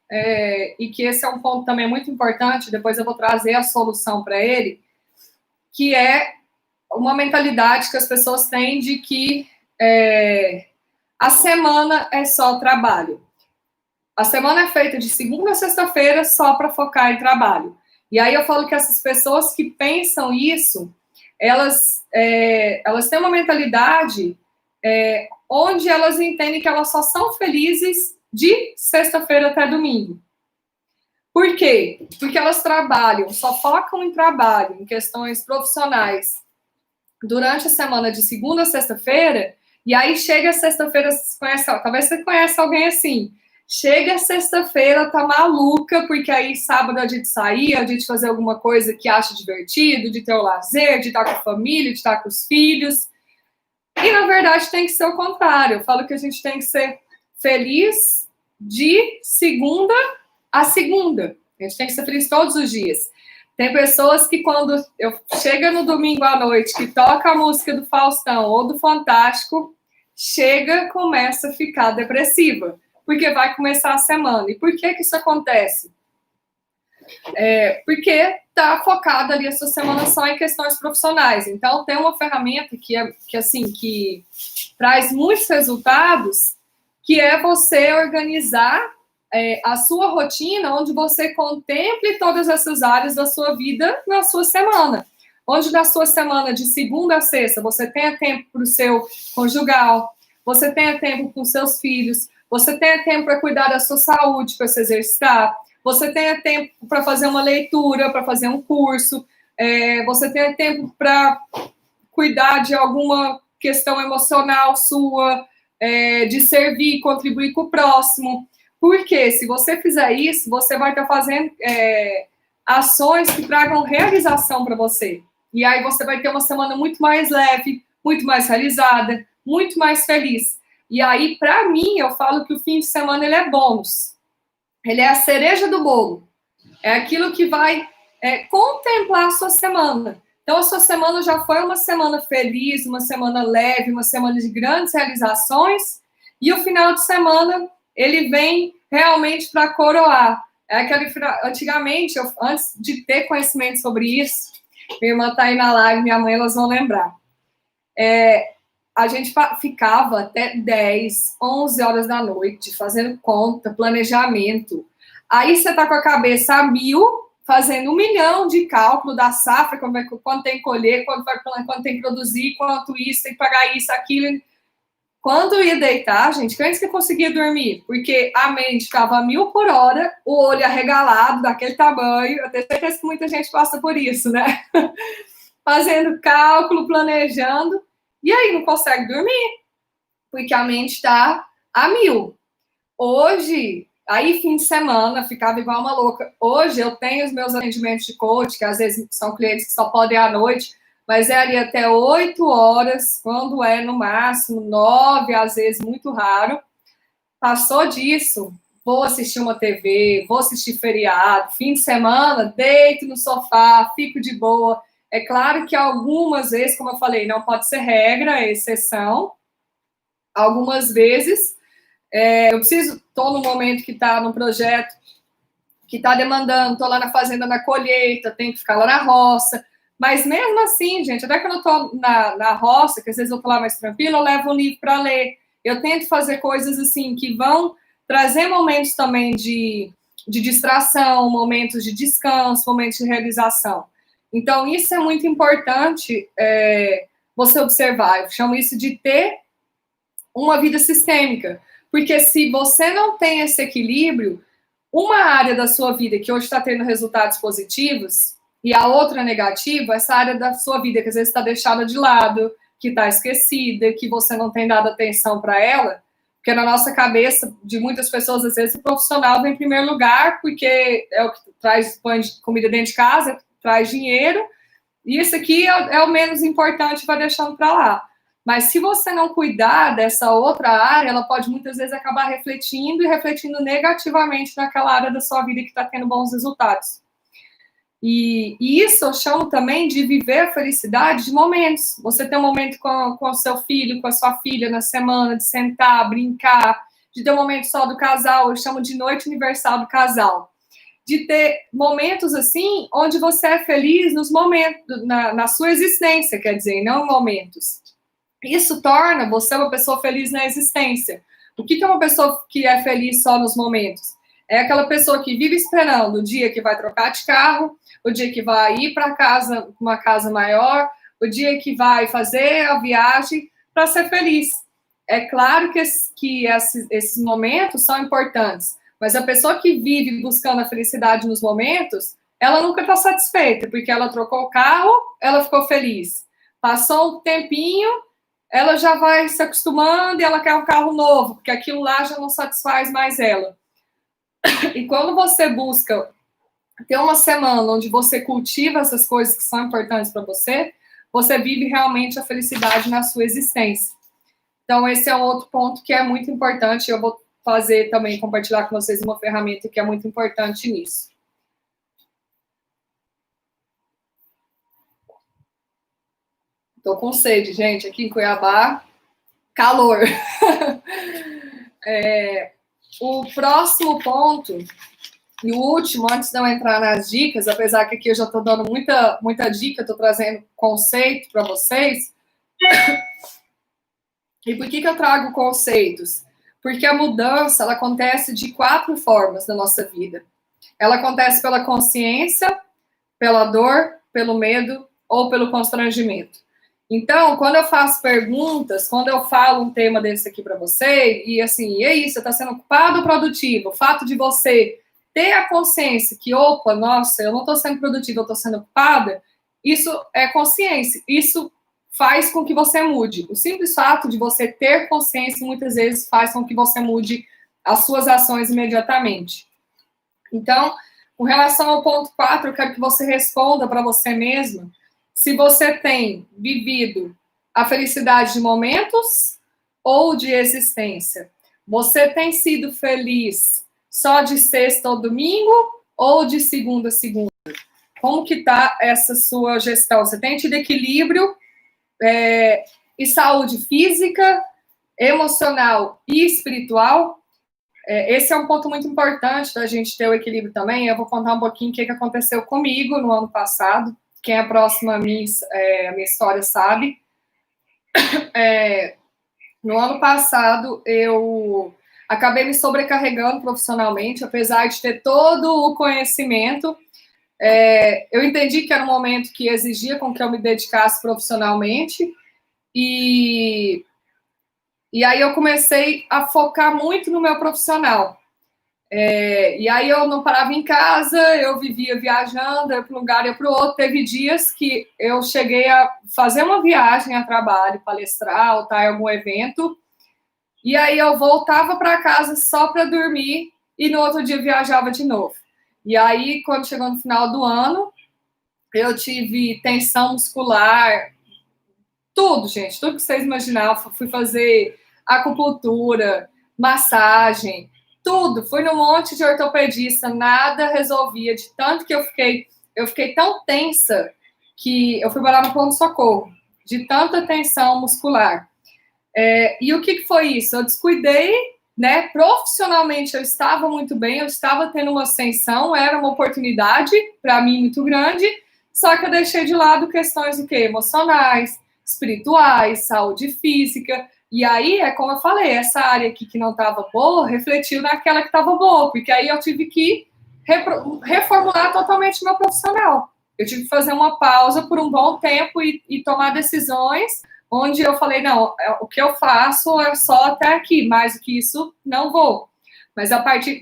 e que esse é um ponto também muito importante, depois eu vou trazer a solução para ele, que é uma mentalidade que as pessoas têm de que a semana é só trabalho. A semana é feita de segunda a sexta-feira só para focar em trabalho. E aí eu falo que essas pessoas que pensam isso, elas têm uma mentalidade onde elas entendem que elas só são felizes de sexta-feira até domingo. Por quê? Porque elas trabalham, só focam em trabalho, em questões profissionais, durante a semana de segunda a sexta-feira, e aí chega a sexta-feira, talvez você conheça alguém assim, chega sexta-feira, tá maluca, porque aí sábado é dia de sair, é dia de fazer alguma coisa que acha divertido, de ter o lazer, de estar com a família, de estar com os filhos. E, na verdade, tem que ser o contrário. Eu falo que a gente tem que ser feliz de segunda a segunda. A gente tem que ser feliz todos os dias. Tem pessoas que quando chega no domingo à noite, que toca a música do Faustão ou do Fantástico, começa a ficar depressiva, porque vai começar a semana. E por que isso acontece? Porque está focada ali a sua semana só em questões profissionais. Então, tem uma ferramenta que traz muitos resultados, que é você organizar a sua rotina, onde você contemple todas essas áreas da sua vida na sua semana. Onde na sua semana de segunda a sexta você tenha tempo para o seu conjugal, você tenha tempo com seus filhos, você tenha tempo para cuidar da sua saúde, para se exercitar, você tenha tempo para fazer uma leitura, para fazer um curso, você tenha tempo para cuidar de alguma questão emocional sua, de servir, contribuir com o próximo. Porque se você fizer isso, você vai estar fazendo ações que tragam realização para você. E aí você vai ter uma semana muito mais leve, muito mais realizada, muito mais feliz. E aí, para mim, eu falo que o fim de semana ele é bônus. Ele é a cereja do bolo. É aquilo que vai contemplar a sua semana. Então, a sua semana já foi uma semana feliz, uma semana leve, uma semana de grandes realizações. E o final de semana, ele vem realmente para coroar. Antigamente, antes de ter conhecimento sobre isso, minha irmã está aí na live, minha mãe, elas vão lembrar. A gente ficava até 10, 11 horas da noite, fazendo conta, planejamento. Aí você está com a cabeça a mil, fazendo 1 milhão de cálculo da safra, quando tem que colher, quando tem que produzir, quanto isso, tem que pagar isso, aquilo. Quando ia deitar, gente, antes que eu conseguia dormir, porque a mente ficava a 1000 por hora, o olho arregalado, daquele tamanho. Eu tenho certeza que muita gente passa por isso, né? Fazendo cálculo, planejando, e aí não consegue dormir, porque a mente está a 1000. Hoje, aí fim de semana, ficava igual uma louca. Hoje eu tenho os meus atendimentos de coach, que às vezes são clientes que só podem à noite, mas é ali até 8 horas, quando é no máximo 9, às vezes muito raro. Passou disso, vou assistir uma TV, vou assistir feriado, fim de semana, deito no sofá, fico de boa. É claro que algumas vezes, como eu falei, não pode ser regra, é exceção. Algumas vezes, eu estou no momento que está no projeto, que está demandando, estou lá na fazenda na colheita, tenho que ficar lá na roça. Mas mesmo assim, gente, até quando eu estou na roça, que às vezes eu estou lá mais tranquila, eu levo um livro para ler. Eu tento fazer coisas assim que vão trazer momentos também de distração, momentos de descanso, momentos de realização. Então, isso é muito importante você observar. Eu chamo isso de ter uma vida sistêmica. Porque se você não tem esse equilíbrio, uma área da sua vida que hoje está tendo resultados positivos e a outra negativa, essa área da sua vida que às vezes está deixada de lado, que está esquecida, que você não tem dado atenção para ela, porque na nossa cabeça, de muitas pessoas, às vezes o profissional vem em primeiro lugar, porque é o que põe comida dentro de casa, traz dinheiro, isso aqui é o menos importante, vai deixando para lá. Mas se você não cuidar dessa outra área, ela pode muitas vezes acabar refletindo e refletindo negativamente naquela área da sua vida que está tendo bons resultados. E isso eu chamo também de viver a felicidade de momentos. Você tem um momento com o seu filho, com a sua filha na semana, de sentar, brincar, de ter um momento só do casal, eu chamo de noite universal do casal. De ter momentos assim, onde você é feliz nos momentos, na sua existência, quer dizer, não em momentos. Isso torna você uma pessoa feliz na existência. O que é uma pessoa que é feliz só nos momentos? É aquela pessoa que vive esperando o dia que vai trocar de carro, o dia que vai ir para casa, uma casa maior, o dia que vai fazer a viagem para ser feliz. É claro que esses momentos são importantes, mas a pessoa que vive buscando a felicidade nos momentos, ela nunca está satisfeita, porque ela trocou o carro, ela ficou feliz. Passou um tempinho, ela já vai se acostumando e ela quer um carro novo, porque aquilo lá já não satisfaz mais ela. E quando você busca ter uma semana onde você cultiva essas coisas que são importantes para você, você vive realmente a felicidade na sua existência. Então, esse é um outro ponto que é muito importante. Eu vou fazer também, compartilhar com vocês uma ferramenta que é muito importante nisso. Estou com sede, gente, aqui em Cuiabá, calor. O próximo ponto, e o último, antes de eu entrar nas dicas, apesar que aqui eu já estou dando muita dica, estou trazendo conceito para vocês. E por que eu trago conceitos? Porque a mudança, ela acontece de 4 formas na nossa vida. Ela acontece pela consciência, pela dor, pelo medo ou pelo constrangimento. Então, quando eu faço perguntas, quando eu falo um tema desse aqui para você, e assim, e aí, você está sendo ocupado ou produtivo? O fato de você ter a consciência que, opa, nossa, eu não estou sendo produtiva, eu estou sendo ocupada, isso é consciência. Isso faz com que você mude. O simples fato de você ter consciência, muitas vezes, faz com que você mude as suas ações imediatamente. Então, com relação ao ponto 4, eu quero que você responda para você mesma se você tem vivido a felicidade de momentos ou de existência. Você tem sido feliz só de sexta ou domingo ou de segunda a segunda? Como que está essa sua gestão? Você tem tido equilíbrio e saúde física, emocional e espiritual? Esse é um ponto muito importante da gente ter o equilíbrio também. Eu vou contar um pouquinho o que aconteceu comigo no ano passado. Quem é próximo à minha história sabe. No ano passado, eu acabei me sobrecarregando profissionalmente, apesar de ter todo o conhecimento. Eu entendi que era um momento que exigia com que eu me dedicasse profissionalmente. E aí eu comecei a focar muito no meu profissional. E aí eu não parava em casa, eu vivia viajando, eu para um lugar e para o outro. Teve dias que eu cheguei a fazer uma viagem a trabalho, palestrar ou estar em algum evento, e aí eu voltava para casa só para dormir e no outro dia viajava de novo. E aí, quando chegou no final do ano, eu tive tensão muscular, tudo, gente, tudo que vocês imaginavam. Fui fazer acupuntura, massagem, tudo. Fui num monte de ortopedista, nada resolvia, de tanto que eu fiquei tão tensa que eu fui parar no pronto-socorro, de tanta tensão muscular. E o que foi isso? Eu descuidei, né? Profissionalmente eu estava muito bem, eu estava tendo uma ascensão, era uma oportunidade para mim muito grande, só que eu deixei de lado questões do quê? Emocionais, espirituais, saúde física. E aí, é como eu falei, essa área aqui que não estava boa, refletiu naquela que estava boa, porque aí eu tive que reformular totalmente o meu profissional. Eu tive que fazer uma pausa por um bom tempo e tomar decisões onde eu falei, não, o que eu faço é só até aqui, mais do que isso, não vou. Mas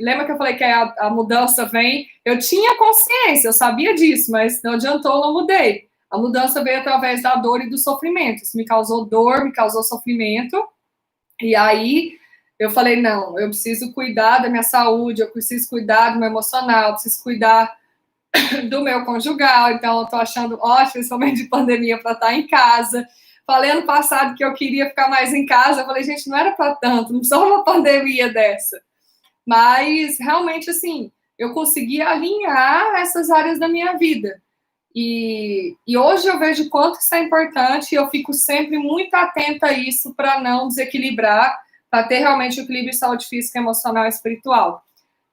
lembra que eu falei que a mudança vem? Eu tinha consciência, eu sabia disso, mas não adiantou, eu não mudei. A mudança veio através da dor e do sofrimento. Isso me causou dor, me causou sofrimento. E aí eu falei, não, eu preciso cuidar da minha saúde, eu preciso cuidar do meu emocional, eu preciso cuidar do meu conjugal, então eu tô achando ótimo esse momento de pandemia para estar em casa. Falei ano passado que eu queria ficar mais em casa, eu falei, gente, não era para tanto, não precisava uma pandemia dessa. Mas, realmente, assim, eu consegui alinhar essas áreas da minha vida. E hoje eu vejo quanto isso é importante e eu fico sempre muito atenta a isso para não desequilibrar, para ter realmente o equilíbrio de saúde física, emocional e espiritual.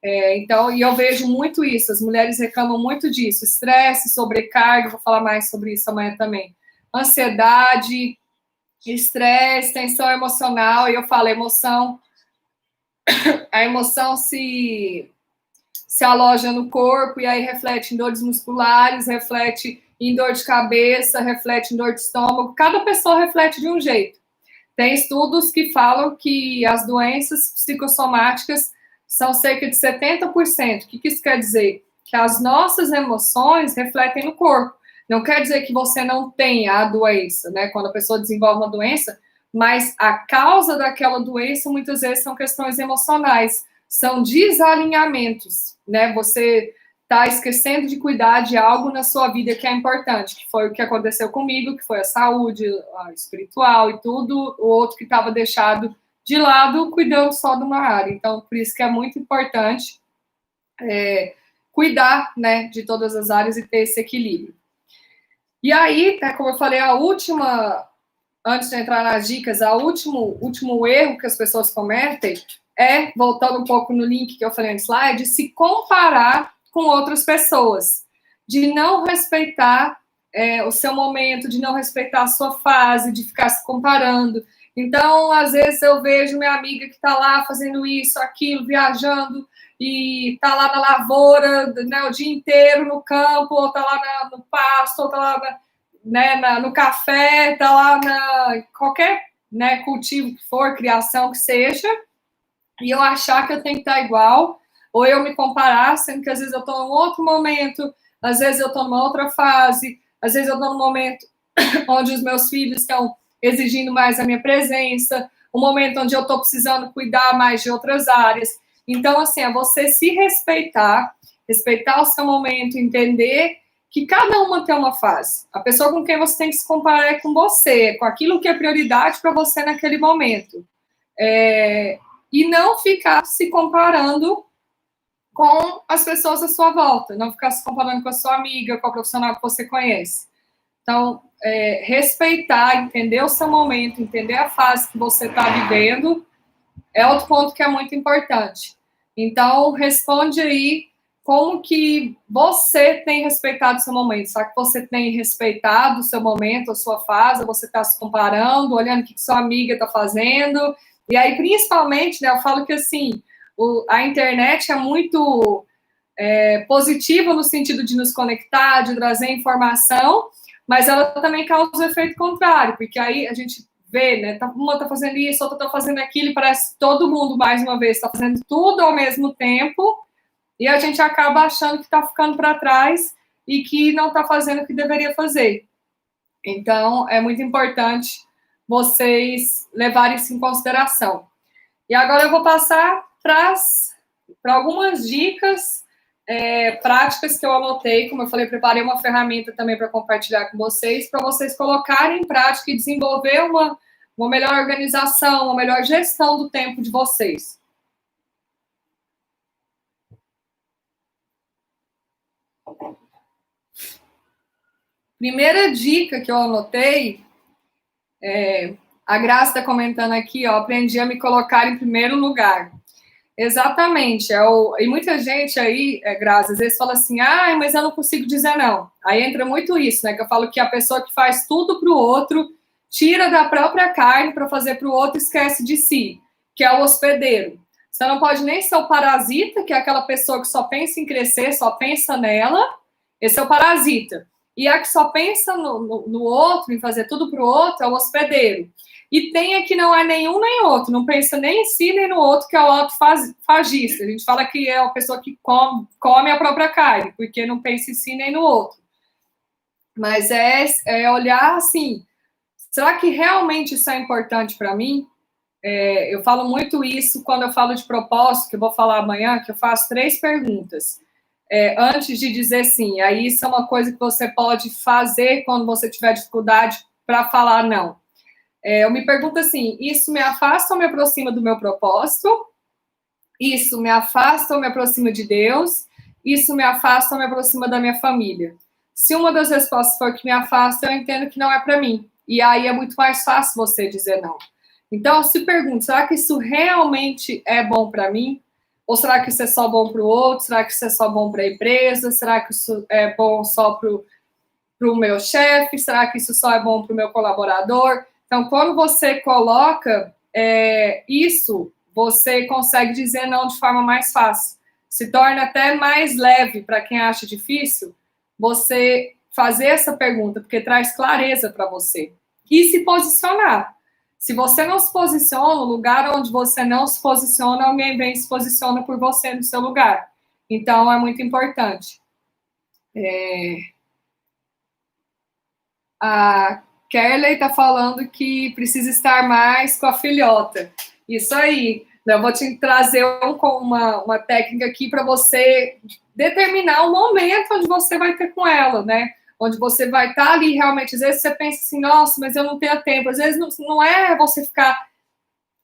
Então, e eu vejo muito isso, as mulheres reclamam muito disso, estresse, sobrecarga, vou falar mais sobre isso amanhã também. Ansiedade, estresse, tensão emocional, e eu falo, a emoção se aloja no corpo e aí reflete em dores musculares, reflete em dor de cabeça, reflete em dor de estômago. Cada pessoa reflete de um jeito. Tem estudos que falam que as doenças psicossomáticas são cerca de 70%. O que isso quer dizer? Que as nossas emoções refletem no corpo. Não quer dizer que você não tenha a doença, né? Quando a pessoa desenvolve uma doença, mas a causa daquela doença muitas vezes são questões emocionais, são desalinhamentos, né? Você está esquecendo de cuidar de algo na sua vida que é importante, que foi o que aconteceu comigo, que foi a saúde, a espiritual e tudo, o outro que estava deixado de lado, cuidando só de uma área. Então, por isso que é muito importante cuidar, né, de todas as áreas e ter esse equilíbrio. E aí, né, como eu falei, a última, antes de entrar nas dicas, último erro que as pessoas cometem é, voltando um pouco no link que eu falei no slide, se comparar com outras pessoas, de não respeitar o seu momento, de não respeitar a sua fase, de ficar se comparando. Então, às vezes eu vejo minha amiga que está lá fazendo isso, aquilo, viajando, e está lá na lavoura, né, o dia inteiro no campo, ou está lá no pasto, ou está lá no café, está lá na qualquer, né, cultivo que for, criação que seja, e eu achar que eu tenho que estar igual, ou eu me comparar, sendo que às vezes eu estou em outro momento, às vezes eu estou numa outra fase, às vezes eu estou num momento onde os meus filhos estão exigindo mais a minha presença, um momento onde eu estou precisando cuidar mais de outras áreas. Então, assim, é você se respeitar, respeitar o seu momento, entender que cada uma tem uma fase. A pessoa com quem você tem que se comparar é com você, com aquilo que é prioridade para você naquele momento. E não ficar se comparando com as pessoas à sua volta, não ficar se comparando com a sua amiga, com a profissional que você conhece. Então, respeitar, entender o seu momento, entender a fase que você está vivendo, é outro ponto que é muito importante. Então, responde aí como que você tem respeitado o seu momento. Será que você tem respeitado o seu momento, a sua fase, ou você está se comparando, olhando o que sua amiga está fazendo? E aí, principalmente, né, eu falo que, assim, a internet é muito positiva no sentido de nos conectar, de trazer informação, mas ela também causa o efeito contrário, porque aí a gente vê, né, uma está fazendo isso, outra está fazendo aquilo, e parece que todo mundo, mais uma vez, está fazendo tudo ao mesmo tempo, e a gente acaba achando que está ficando para trás e que não está fazendo o que deveria fazer. Então, é muito importante vocês levarem isso em consideração. E agora eu vou passar para algumas dicas práticas que eu anotei. Como eu falei, preparei uma ferramenta também para compartilhar com vocês, para vocês colocarem em prática e desenvolver uma melhor organização, uma melhor gestão do tempo de vocês. Primeira dica que eu anotei, a Graça está comentando aqui, ó, aprendi a me colocar em primeiro lugar. Exatamente. E muita gente aí, Graça, às vezes fala assim, mas eu não consigo dizer não. Aí entra muito isso, né? Que eu falo que a pessoa que faz tudo para o outro, tira da própria carne para fazer para o outro, esquece de si, que é o hospedeiro. Você não pode nem ser o parasita, que é aquela pessoa que só pensa em crescer, só pensa nela. Esse é o parasita. E a que só pensa no outro, em fazer tudo para o outro, é o hospedeiro. E tem a que não é nenhum nem outro, não pensa nem em si nem no outro, que é o autofagista. A gente fala que é a pessoa que come a própria carne, porque não pensa em si nem no outro. Mas é olhar assim, será que realmente isso é importante para mim? Eu falo muito isso quando eu falo de propósito, que eu vou falar amanhã, que eu faço 3 perguntas. antes de dizer sim. Aí isso é uma coisa que você pode fazer quando você tiver dificuldade para falar não. Eu me pergunto assim, isso me afasta ou me aproxima do meu propósito? Isso me afasta ou me aproxima de Deus? Isso me afasta ou me aproxima da minha família? Se uma das respostas for que me afasta, eu entendo que não é para mim. E aí é muito mais fácil você dizer não. Então, se pergunte, será que isso realmente é bom para mim? Ou será que isso é só bom para o outro? Será que isso é só bom para a empresa? Será que isso é bom só para o meu chefe? Será que isso só é bom para o meu colaborador? Então, quando você coloca isso, você consegue dizer não de forma mais fácil. Se torna até mais leve para quem acha difícil você fazer essa pergunta, porque traz clareza para você. E se posicionar. Se você não se posiciona, no lugar onde você não se posiciona, alguém vem e se posiciona por você no seu lugar. Então, é muito importante. A Kerley está falando que precisa estar mais com a filhota. Isso aí. Eu vou te trazer uma técnica aqui para você determinar o momento onde você vai ter com ela, né? Onde você vai estar ali realmente. Às vezes você pensa assim, nossa, mas eu não tenho tempo. Às vezes não é você ficar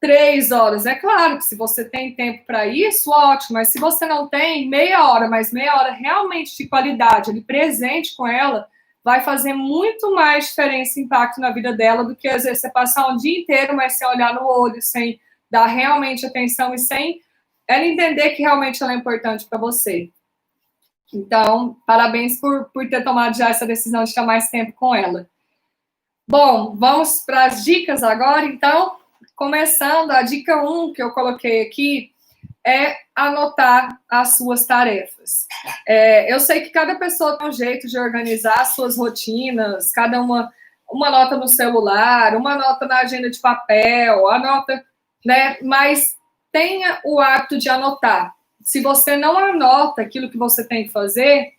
3 horas. É claro que se você tem tempo para isso, ótimo. Mas se você não tem, meia hora, mas meia hora realmente de qualidade, ali presente com ela, vai fazer muito mais diferença e impacto na vida dela do que às vezes você passar um dia inteiro, mas sem olhar no olho, sem dar realmente atenção e sem ela entender que realmente ela é importante para você. Então, parabéns por ter tomado já essa decisão de estar mais tempo com ela. Bom, vamos para as dicas agora, então. Começando, a dica 1 que eu coloquei aqui é anotar as suas tarefas. Eu sei que cada pessoa tem um jeito de organizar as suas rotinas, cada uma nota no celular, uma nota na agenda de papel, anota, né? Mas tenha o hábito de anotar. Se você não anota aquilo que você tem que fazer,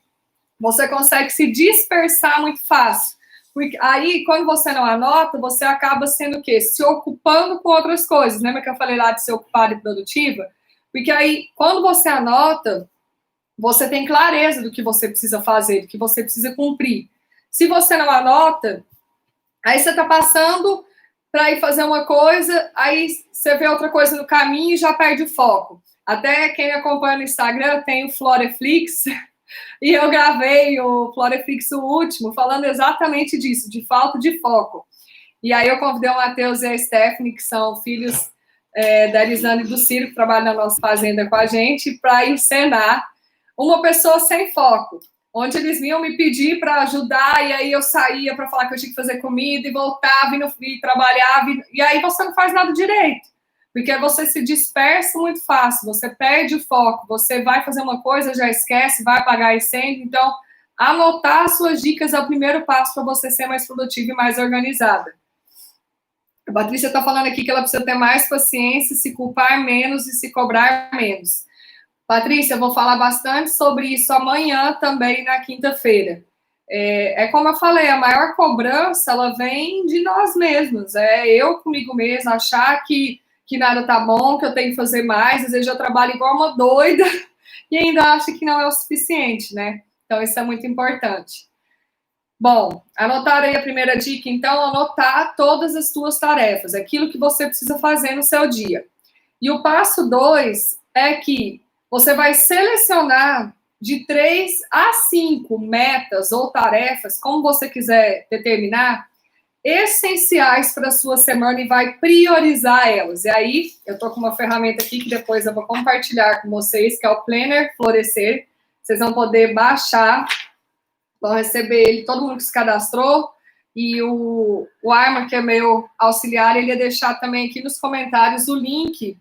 você consegue se dispersar muito fácil. Porque aí, quando você não anota, você acaba sendo o quê? Se ocupando com outras coisas. Lembra que eu falei lá de ser ocupada e produtiva? Porque aí, quando você anota, você tem clareza do que você precisa fazer, do que você precisa cumprir. Se você não anota, aí você está passando para ir fazer uma coisa, aí você vê outra coisa no caminho e já perde o foco. Até quem me acompanha no Instagram tem o Floreflix, e eu gravei o Floreflix, o último, falando exatamente disso, de falta de foco. E aí eu convidei o Matheus e a Stephanie, que são filhos da Elisane e do Ciro, que trabalham na nossa fazenda com a gente, para encenar uma pessoa sem foco, onde eles vinham me pedir para ajudar, e aí eu saía para falar que eu tinha que fazer comida, e voltava, e trabalhava, e aí você não faz nada direito. Porque você se dispersa muito fácil, você perde o foco, você vai fazer uma coisa, já esquece, vai apagar incêndio. Então, anotar as suas dicas é o primeiro passo para você ser mais produtiva e mais organizada. A Patrícia está falando aqui que ela precisa ter mais paciência, se culpar menos e se cobrar menos. Patrícia, eu vou falar bastante sobre isso amanhã também, na quinta-feira. Como eu falei, a maior cobrança, ela vem de nós mesmos. É eu comigo mesma, achar que nada tá bom, que eu tenho que fazer mais, às vezes eu trabalho igual uma doida e ainda acho que não é o suficiente, né? Então, isso é muito importante. Bom, anotar aí a primeira dica, então, anotar todas as suas tarefas, aquilo que você precisa fazer no seu dia. E o passo 2 é que você vai selecionar de 3 a 5 metas ou tarefas, como você quiser determinar, essenciais para a sua semana e vai priorizar elas. E aí, eu estou com uma ferramenta aqui que depois eu vou compartilhar com vocês, que é o Planner Florescer. Vocês vão poder baixar, vão receber ele, todo mundo que se cadastrou, e o Arma, que é meu auxiliar, ele ia deixar também aqui nos comentários o link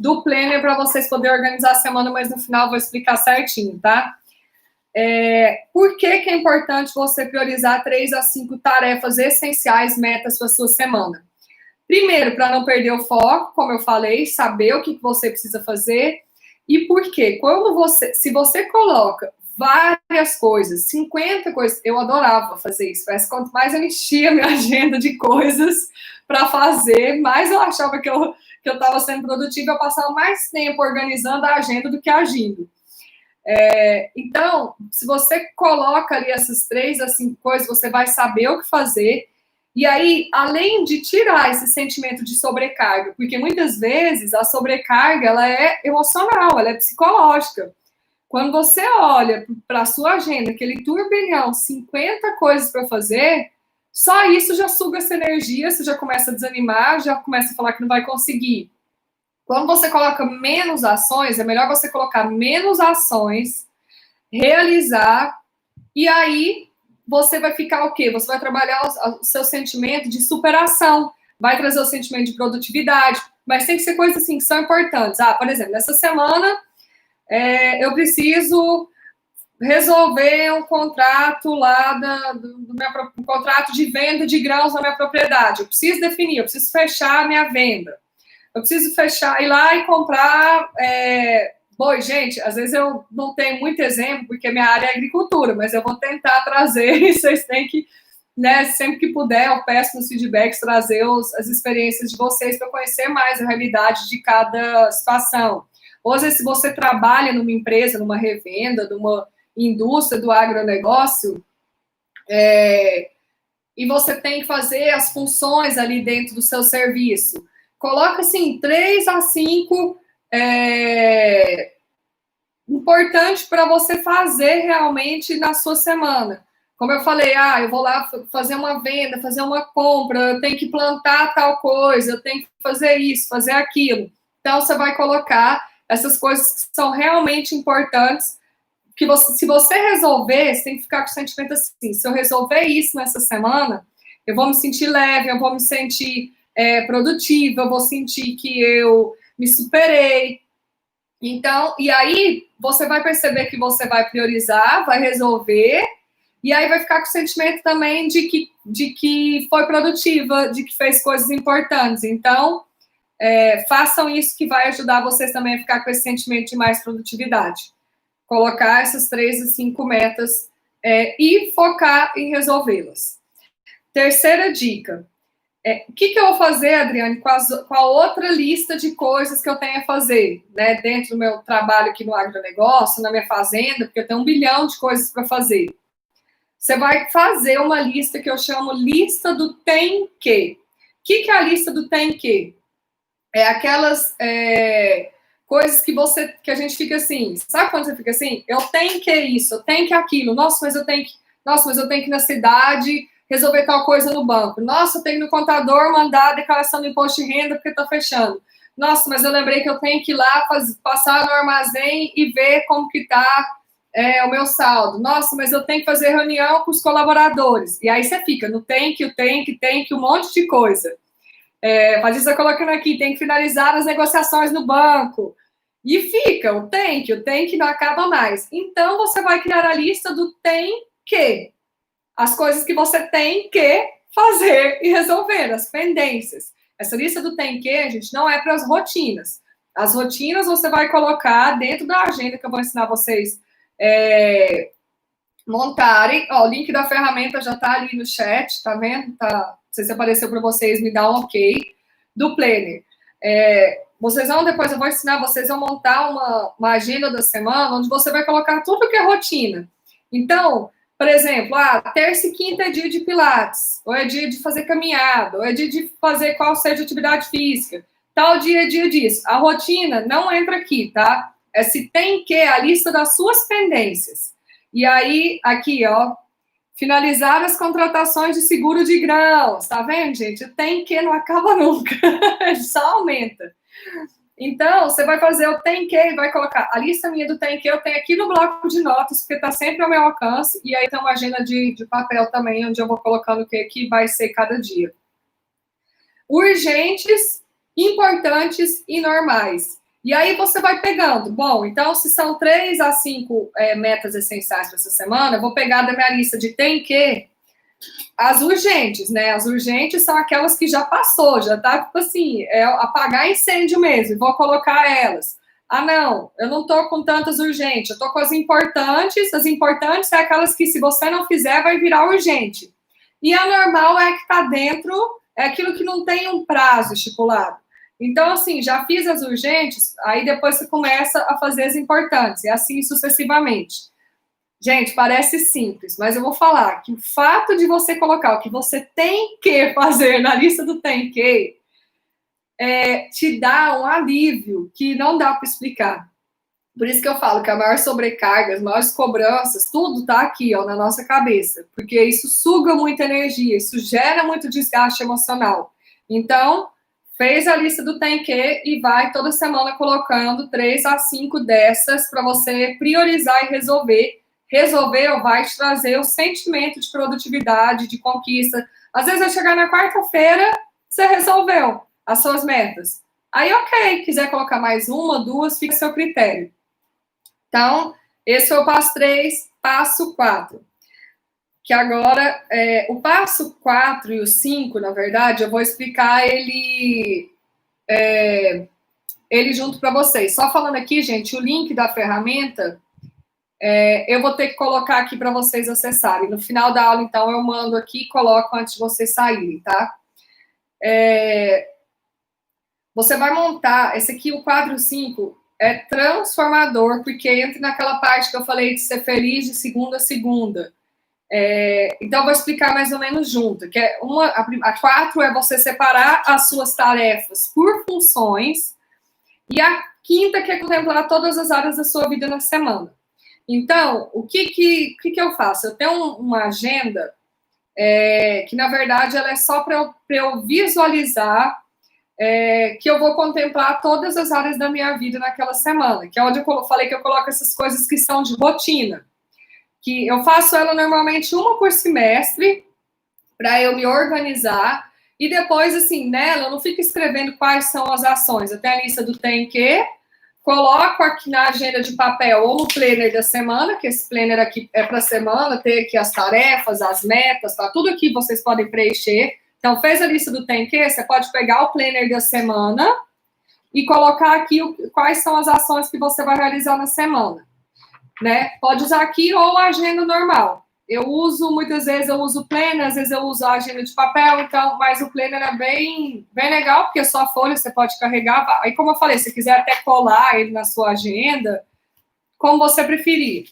do Planner para vocês poderem organizar a semana, mas no final eu vou explicar certinho, tá? Por que é importante você priorizar 3 a 5 tarefas essenciais, metas para a sua semana? Primeiro, para não perder o foco, como eu falei, saber o que você precisa fazer. E por quê? Se você coloca várias coisas, 50 coisas, eu adorava fazer isso. Parece que quanto mais eu enchia a minha agenda de coisas para fazer, mais eu achava que eu estava sendo produtiva, eu passava mais tempo organizando a agenda do que agindo. Então, se você coloca ali essas 3 a 5 coisas, você vai saber o que fazer. E aí, além de tirar esse sentimento de sobrecarga, porque muitas vezes a sobrecarga ela é emocional, ela é psicológica. Quando você olha para a sua agenda, aquele turbilhão, 50 coisas para fazer, só isso já suga essa energia, você já começa a desanimar, já começa a falar que não vai conseguir. Quando você coloca menos ações, é melhor você colocar menos ações, realizar, e aí você vai ficar o quê? Você vai trabalhar o seu sentimento de superação, vai trazer o sentimento de produtividade, mas tem que ser coisas assim que são importantes. Por exemplo, nessa semana eu preciso resolver um contrato lá um contrato de venda de grãos na minha propriedade. Eu preciso definir, eu preciso fechar a minha venda. Eu preciso fechar, ir lá e comprar boi. Gente, às vezes eu não tenho muito exemplo, porque minha área é agricultura, mas eu vou tentar trazer, e vocês têm que, né, sempre que puder, eu peço nos feedbacks, trazer as experiências de vocês para conhecer mais a realidade de cada situação. Ou às vezes, se você trabalha numa empresa, numa revenda, numa indústria do agronegócio, e você tem que fazer as funções ali dentro do seu serviço. Coloca, assim, 3 a 5 importante para você fazer realmente na sua semana. Como eu falei, eu vou lá fazer uma venda, fazer uma compra, eu tenho que plantar tal coisa, eu tenho que fazer isso, fazer aquilo. Então, você vai colocar essas coisas que são realmente importantes, que se você resolver, você tem que ficar com o sentimento assim, se eu resolver isso nessa semana, eu vou me sentir leve, eu vou me sentir produtiva, eu vou sentir que eu me superei. Então, e aí você vai perceber que você vai priorizar, vai resolver, e aí vai ficar com o sentimento também de que foi produtiva, de que fez coisas importantes. Então, façam isso que vai ajudar vocês também a ficar com esse sentimento de mais produtividade. Colocar essas 3 a 5 metas e focar em resolvê-las. Terceira dica. O que eu vou fazer, Adriane, com a outra lista de coisas que eu tenho a fazer, né, dentro do meu trabalho aqui no agronegócio, na minha fazenda, porque eu tenho 1 bilhão de coisas para fazer. Você vai fazer uma lista que eu chamo lista do tem que. O que é a lista do tem que? É aquelas coisas que a gente fica assim, sabe quando você fica assim? Eu tenho que isso, eu tenho que aquilo, nossa, mas eu tenho que ir na cidade resolver tal coisa no banco. Nossa, eu tenho que ir no contador mandar a declaração do imposto de renda porque está fechando. Nossa, mas eu lembrei que eu tenho que ir lá passar no armazém e ver como que está o meu saldo. Nossa, mas eu tenho que fazer reunião com os colaboradores. E aí você fica no tem que, um monte de coisa. Patrícia colocando aqui, tem que finalizar as negociações no banco. E fica o tem que não acaba mais. Então, você vai criar a lista do tem que. As coisas que você tem que fazer e resolver, as pendências. Essa lista do tem que, gente, não é para as rotinas. As rotinas você vai colocar dentro da agenda que eu vou ensinar vocês montarem. O link da ferramenta já está ali no chat, tá vendo? Não sei se apareceu para vocês, me dá um ok. Do Planner. Vocês vão, depois eu vou ensinar vocês a montar uma agenda da semana, onde você vai colocar tudo que é rotina. Então, por exemplo, terça e quinta é dia de pilates, ou é dia de fazer caminhada, ou é dia de fazer qual seja a atividade física. Tal dia é dia disso. A rotina não entra aqui, tá? Se tem que, a lista das suas pendências. E aí, aqui, finalizar as contratações de seguro de grãos, tá vendo, gente? O tem que não acaba nunca, só aumenta. Então, você vai fazer o tem que e vai colocar a lista minha do tem que, eu tenho aqui no bloco de notas, porque tá sempre ao meu alcance, e aí tem uma agenda de papel também, onde eu vou colocando o que vai ser cada dia. Urgentes, importantes e normais. E aí você vai pegando. Bom, então, se são 3 a 5 metas essenciais para essa semana, eu vou pegar da minha lista de tem que as urgentes, né? As urgentes são aquelas que já passou, já tá, tipo assim, apagar incêndio mesmo, vou colocar elas. Não, eu não tô com tantas urgentes, eu tô com as importantes é aquelas que se você não fizer, vai virar urgente. E a normal é que tá dentro, é aquilo que não tem um prazo estipulado. Então, assim, já fiz as urgentes, aí depois você começa a fazer as importantes, e assim sucessivamente. Gente, parece simples, mas eu vou falar que o fato de você colocar o que você tem que fazer na lista do tem que te dá um alívio que não dá para explicar. Por isso que eu falo que a maior sobrecarga, as maiores cobranças, tudo tá aqui, ó, na nossa cabeça. Porque isso suga muita energia, isso gera muito desgaste emocional. Então, fez a lista do tem que e vai toda semana colocando 3 a 5 dessas para você priorizar e resolver. Resolver vai te trazer o sentimento de produtividade, de conquista. Às vezes vai chegar na quarta-feira, você resolveu as suas metas. Aí, ok, quiser colocar mais uma, duas, fica a seu critério. Então, esse foi o passo 3, passo 4. Que agora, o passo 4 e o 5, na verdade, eu vou explicar ele junto para vocês. Só falando aqui, gente, o link da ferramenta, eu vou ter que colocar aqui para vocês acessarem. No final da aula, então, eu mando aqui e coloco antes de vocês saírem, tá? Você vai montar, esse aqui, o quadro 5, é transformador, porque entra naquela parte que eu falei de ser feliz de segunda a segunda. Então, eu vou explicar mais ou menos junto. Que a 4 é você separar as suas tarefas por funções, e a quinta que é contemplar todas as áreas da sua vida na semana. Então, o que eu faço? Eu tenho uma agenda que, na verdade, ela é só para eu visualizar que eu vou contemplar todas as áreas da minha vida naquela semana, que é onde eu falei que eu coloco essas coisas que são de rotina, que eu faço ela normalmente uma por semestre, para eu me organizar, e depois, assim, nela, eu não fico escrevendo quais são as ações, eu tenho a lista do tem que, coloco aqui na agenda de papel, ou no planner da semana, que esse planner aqui é para a semana, ter aqui as tarefas, as metas, tá? Tudo aqui vocês podem preencher. Então, fez a lista do tem que, você pode pegar o planner da semana e colocar aqui quais são as ações que você vai realizar na semana, né? Pode usar aqui ou a agenda normal. Muitas vezes eu uso o planner, às vezes eu uso a agenda de papel, então, mas o planner é bem legal, porque é só a folha, você pode carregar. Aí, como eu falei, se quiser até colar ele na sua agenda, como você preferir.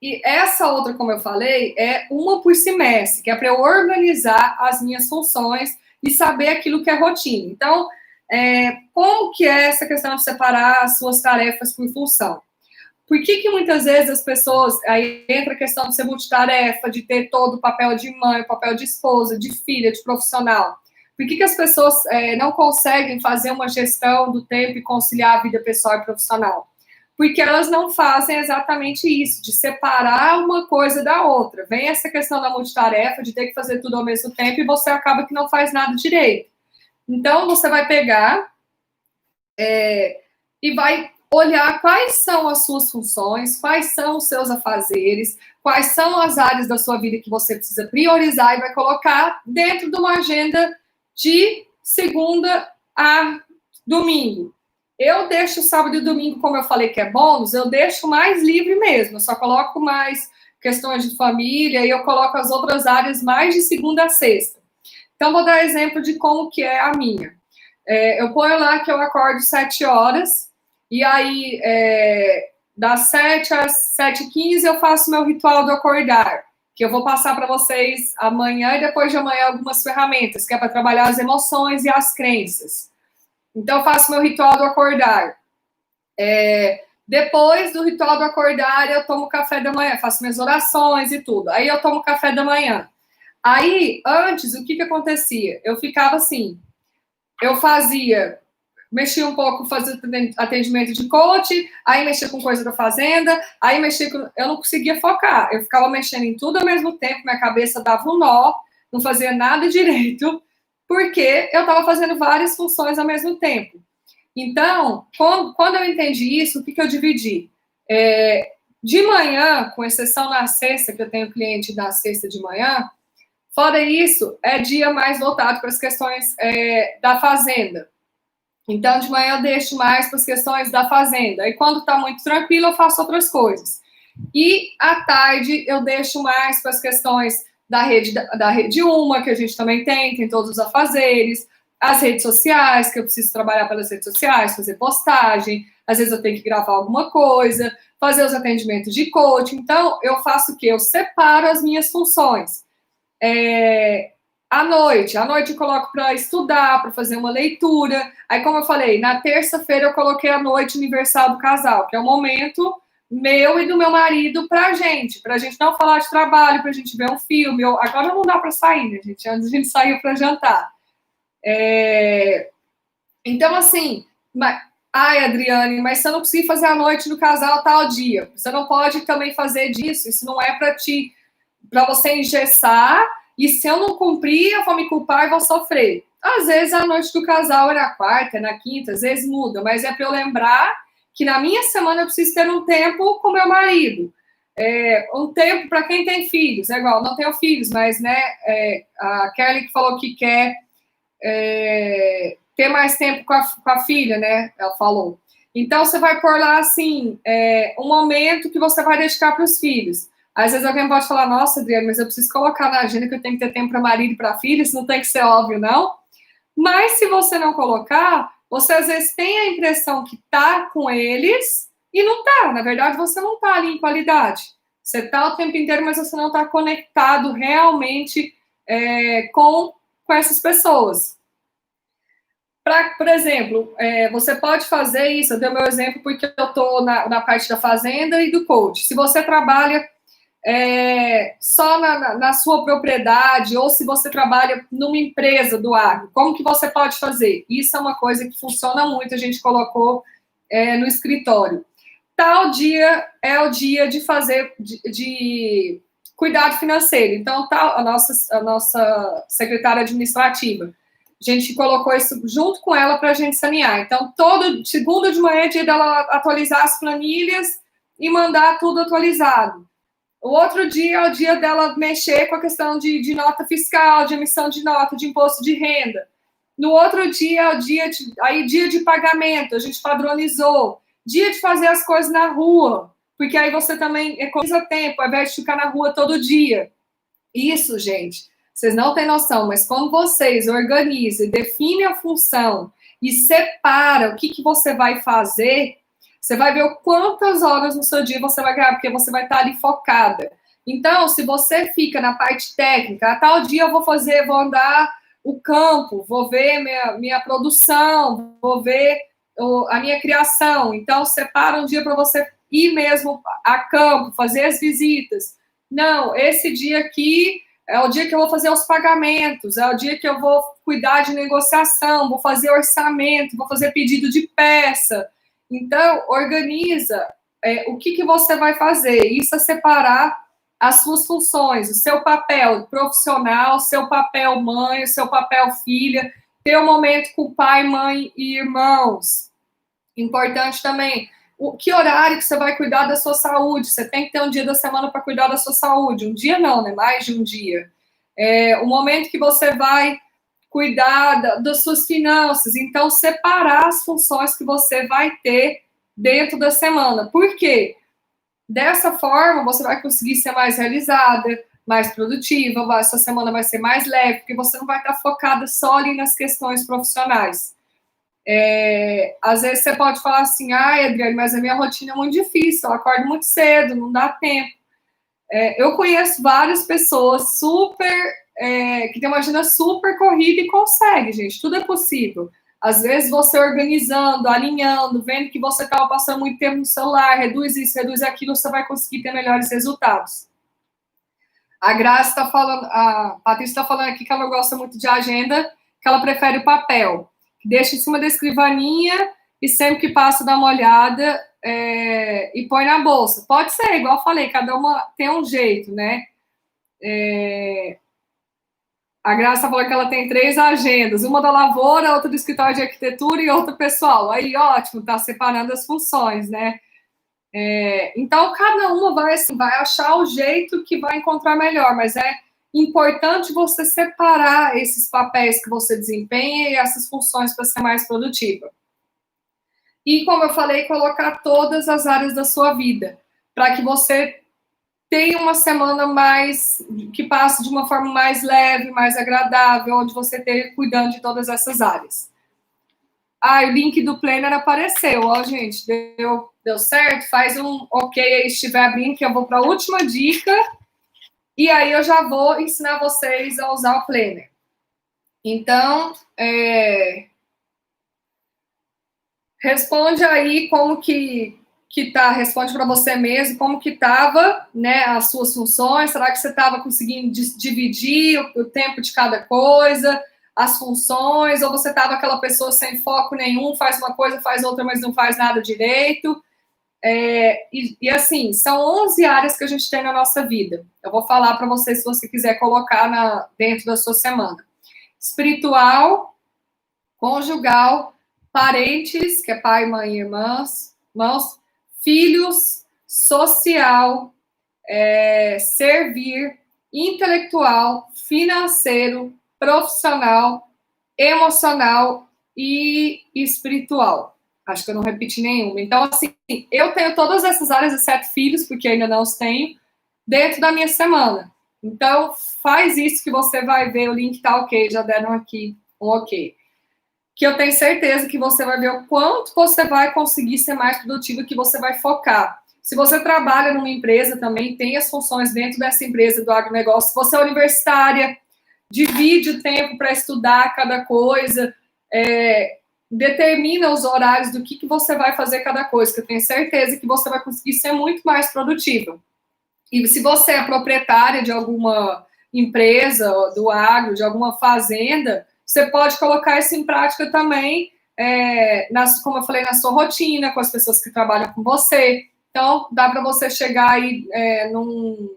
E essa outra, como eu falei, é uma por semestre, que é para eu organizar as minhas funções e saber aquilo que é rotina. Então, como que é essa questão de separar as suas tarefas por função? Por que muitas vezes as pessoas, aí entra a questão de ser multitarefa, de ter todo o papel de mãe, o papel de esposa, de filha, de profissional? Por que as pessoas não conseguem fazer uma gestão do tempo e conciliar a vida pessoal e profissional? Porque elas não fazem exatamente isso, de separar uma coisa da outra. Vem essa questão da multitarefa, de ter que fazer tudo ao mesmo tempo, e você acaba que não faz nada direito. Então, você vai pegar e vai olhar quais são as suas funções, quais são os seus afazeres, quais são as áreas da sua vida que você precisa priorizar e vai colocar dentro de uma agenda de segunda a domingo. Eu deixo sábado e domingo, como eu falei que é bônus, eu deixo mais livre mesmo, eu só coloco mais questões de família e eu coloco as outras áreas mais de segunda a sexta. Então, vou dar exemplo de como que é a minha. Eu ponho lá que eu acordo 7 horas, e aí, das 7 às 7h15, eu faço meu ritual do acordar, que eu vou passar para vocês amanhã e depois de amanhã algumas ferramentas, que é para trabalhar as emoções e as crenças. Então, eu faço meu ritual do acordar. Depois do ritual do acordar, eu tomo café da manhã, faço minhas orações e tudo. Aí, eu tomo café da manhã. Aí, antes, o que acontecia? Eu ficava assim, mexia um pouco, fazia atendimento de coach, aí mexia com coisa da fazenda, aí eu não conseguia focar, eu ficava mexendo em tudo ao mesmo tempo, minha cabeça dava um nó, não fazia nada direito, porque eu estava fazendo várias funções ao mesmo tempo. Então, quando eu entendi isso, o que eu dividi? De manhã, com exceção na sexta, que eu tenho cliente na sexta de manhã, fora isso, é dia mais voltado para as questões da fazenda. Então, de manhã eu deixo mais para as questões da fazenda. E quando está muito tranquilo, eu faço outras coisas. E à tarde eu deixo mais para as questões da rede Uma, que a gente também tem todos os afazeres, as redes sociais, que eu preciso trabalhar pelas redes sociais, fazer postagem, às vezes eu tenho que gravar alguma coisa, fazer os atendimentos de coaching. Então, eu faço o quê? Eu separo as minhas funções. À noite eu coloco para estudar, para fazer uma leitura. Aí, como eu falei, na terça-feira eu coloquei a noite universal do casal, que é o momento meu e do meu marido pra gente não falar de trabalho, pra gente ver um filme. Agora não dá para sair, né, gente? Antes a gente saiu para jantar. Então, assim, ai, Adriane, mas você não consegue fazer a noite do casal tal dia. Você não pode também fazer disso. Isso não é para você engessar, e se eu não cumprir, eu vou me culpar e vou sofrer. Às vezes a noite do casal é na quarta, é na quinta, às vezes muda, mas é para eu lembrar que na minha semana eu preciso ter um tempo com meu marido. Um tempo para quem tem filhos, é igual, não tenho filhos, mas né, a Kelly que falou que quer ter mais tempo com a filha, né? Ela falou. Então você vai pôr lá assim, um momento que você vai dedicar para os filhos. Às vezes alguém pode falar, nossa, Adriana, mas eu preciso colocar na agenda que eu tenho que ter tempo para marido e para filho, isso não tem que ser óbvio, não. Mas se você não colocar, você às vezes tem a impressão que tá com eles e não tá. Na verdade, você não tá ali em qualidade. Você tá o tempo inteiro, mas você não tá conectado realmente com essas pessoas. Por exemplo, você pode fazer isso, eu dei o meu exemplo porque eu estou na parte da fazenda e do coach. Se você trabalha só na sua propriedade, ou se você trabalha numa empresa do agro, como que você pode fazer? Isso é uma coisa que funciona muito, a gente colocou no escritório. Tal dia é o dia de fazer, de cuidado financeiro. Então, a nossa secretária administrativa, a gente colocou isso junto com ela para a gente sanear. Então, todo segunda de manhã é dia dela atualizar as planilhas e mandar tudo atualizado. O outro dia é o dia dela mexer com a questão de nota fiscal, de emissão de nota, de imposto de renda. No outro dia é o dia de pagamento, a gente padronizou. Dia de fazer as coisas na rua, porque aí você também economiza tempo, ao invés de ficar na rua todo dia. Isso, gente, vocês não têm noção, mas quando vocês organizam, definem a função e separa o que você vai fazer, você vai ver quantas horas no seu dia você vai ganhar, porque você vai estar ali focada. Então, se você fica na parte técnica, a tal dia eu vou andar o campo, vou ver minha produção, vou ver a minha criação. Então, separa um dia para você ir mesmo a campo, fazer as visitas. Não, esse dia aqui é o dia que eu vou fazer os pagamentos, é o dia que eu vou cuidar de negociação, vou fazer orçamento, vou fazer pedido de peça. Então, organiza o que você vai fazer. Isso é separar as suas funções, o seu papel profissional, o seu papel mãe, o seu papel filha, ter um momento com pai, mãe e irmãos. Importante também, que horário que você vai cuidar da sua saúde? Você tem que ter um dia da semana para cuidar da sua saúde. Um dia não, né? Mais de um dia. O momento que você vai cuidar das suas finanças. Então, separar as funções que você vai ter dentro da semana. Por quê? Dessa forma, você vai conseguir ser mais realizada, mais produtiva, a sua semana vai ser mais leve, porque você não vai estar focada só ali nas questões profissionais. Às vezes você pode falar assim, ai, Adriane, mas a minha rotina é muito difícil, eu acordo muito cedo, não dá tempo. Eu conheço várias pessoas que tem uma agenda super corrida e consegue, gente, tudo é possível. Às vezes você organizando, alinhando, vendo que você estava passando muito tempo no celular, reduz isso, reduz aquilo, você vai conseguir ter melhores resultados. A Graça está falando, a Patrícia está falando aqui que ela gosta muito de agenda, que ela prefere o papel. Deixa em cima da escrivaninha e sempre que passa dá uma olhada e põe na bolsa. Pode ser, igual eu falei, cada uma tem um jeito, né? A Graça falou que ela tem 3 agendas, uma da lavoura, outra do escritório de arquitetura e outra pessoal. Aí, ótimo, tá separando as funções, né? Então, cada uma vai achar o jeito que vai encontrar melhor, mas é importante você separar esses papéis que você desempenha e essas funções para ser mais produtiva. E, como eu falei, colocar todas as áreas da sua vida, para que você tenha uma semana mais, que passe de uma forma mais leve, mais agradável, onde você esteja cuidando de todas essas áreas. O link do Planner apareceu, ó, gente, deu certo? Faz um ok aí se estiver abrindo, que eu vou para a última dica, e aí eu já vou ensinar vocês a usar o Planner. Então, responde aí como que tá, responde para você mesmo como que estava, né, as suas funções. Será que você estava conseguindo dividir o tempo de cada coisa, as funções, ou você estava aquela pessoa sem foco nenhum, faz uma coisa, faz outra, mas não faz nada direito? E assim, são 11 áreas que a gente tem na nossa vida. Eu vou falar para você se você quiser colocar dentro da sua semana. Espiritual, conjugal, parentes, que é pai, mãe e irmãos, filhos, social, servir, intelectual, financeiro, profissional, emocional e espiritual. Acho que eu não repeti nenhuma. Então, assim, eu tenho todas essas áreas, exceto filhos, porque ainda não os tenho, dentro da minha semana. Então, faz isso que você vai ver, o link tá ok, já deram aqui um ok. Que eu tenho certeza que você vai ver o quanto você vai conseguir ser mais produtivo, que você vai focar. Se você trabalha numa empresa também, tem as funções dentro dessa empresa do agronegócio. Se você é universitária, divide o tempo para estudar cada coisa, determina os horários do que você vai fazer cada coisa, que eu tenho certeza que você vai conseguir ser muito mais produtiva. E se você é proprietária de alguma empresa do agro, de alguma fazenda, você pode colocar isso em prática também, como eu falei, na sua rotina, com as pessoas que trabalham com você. Então, dá para você chegar aí num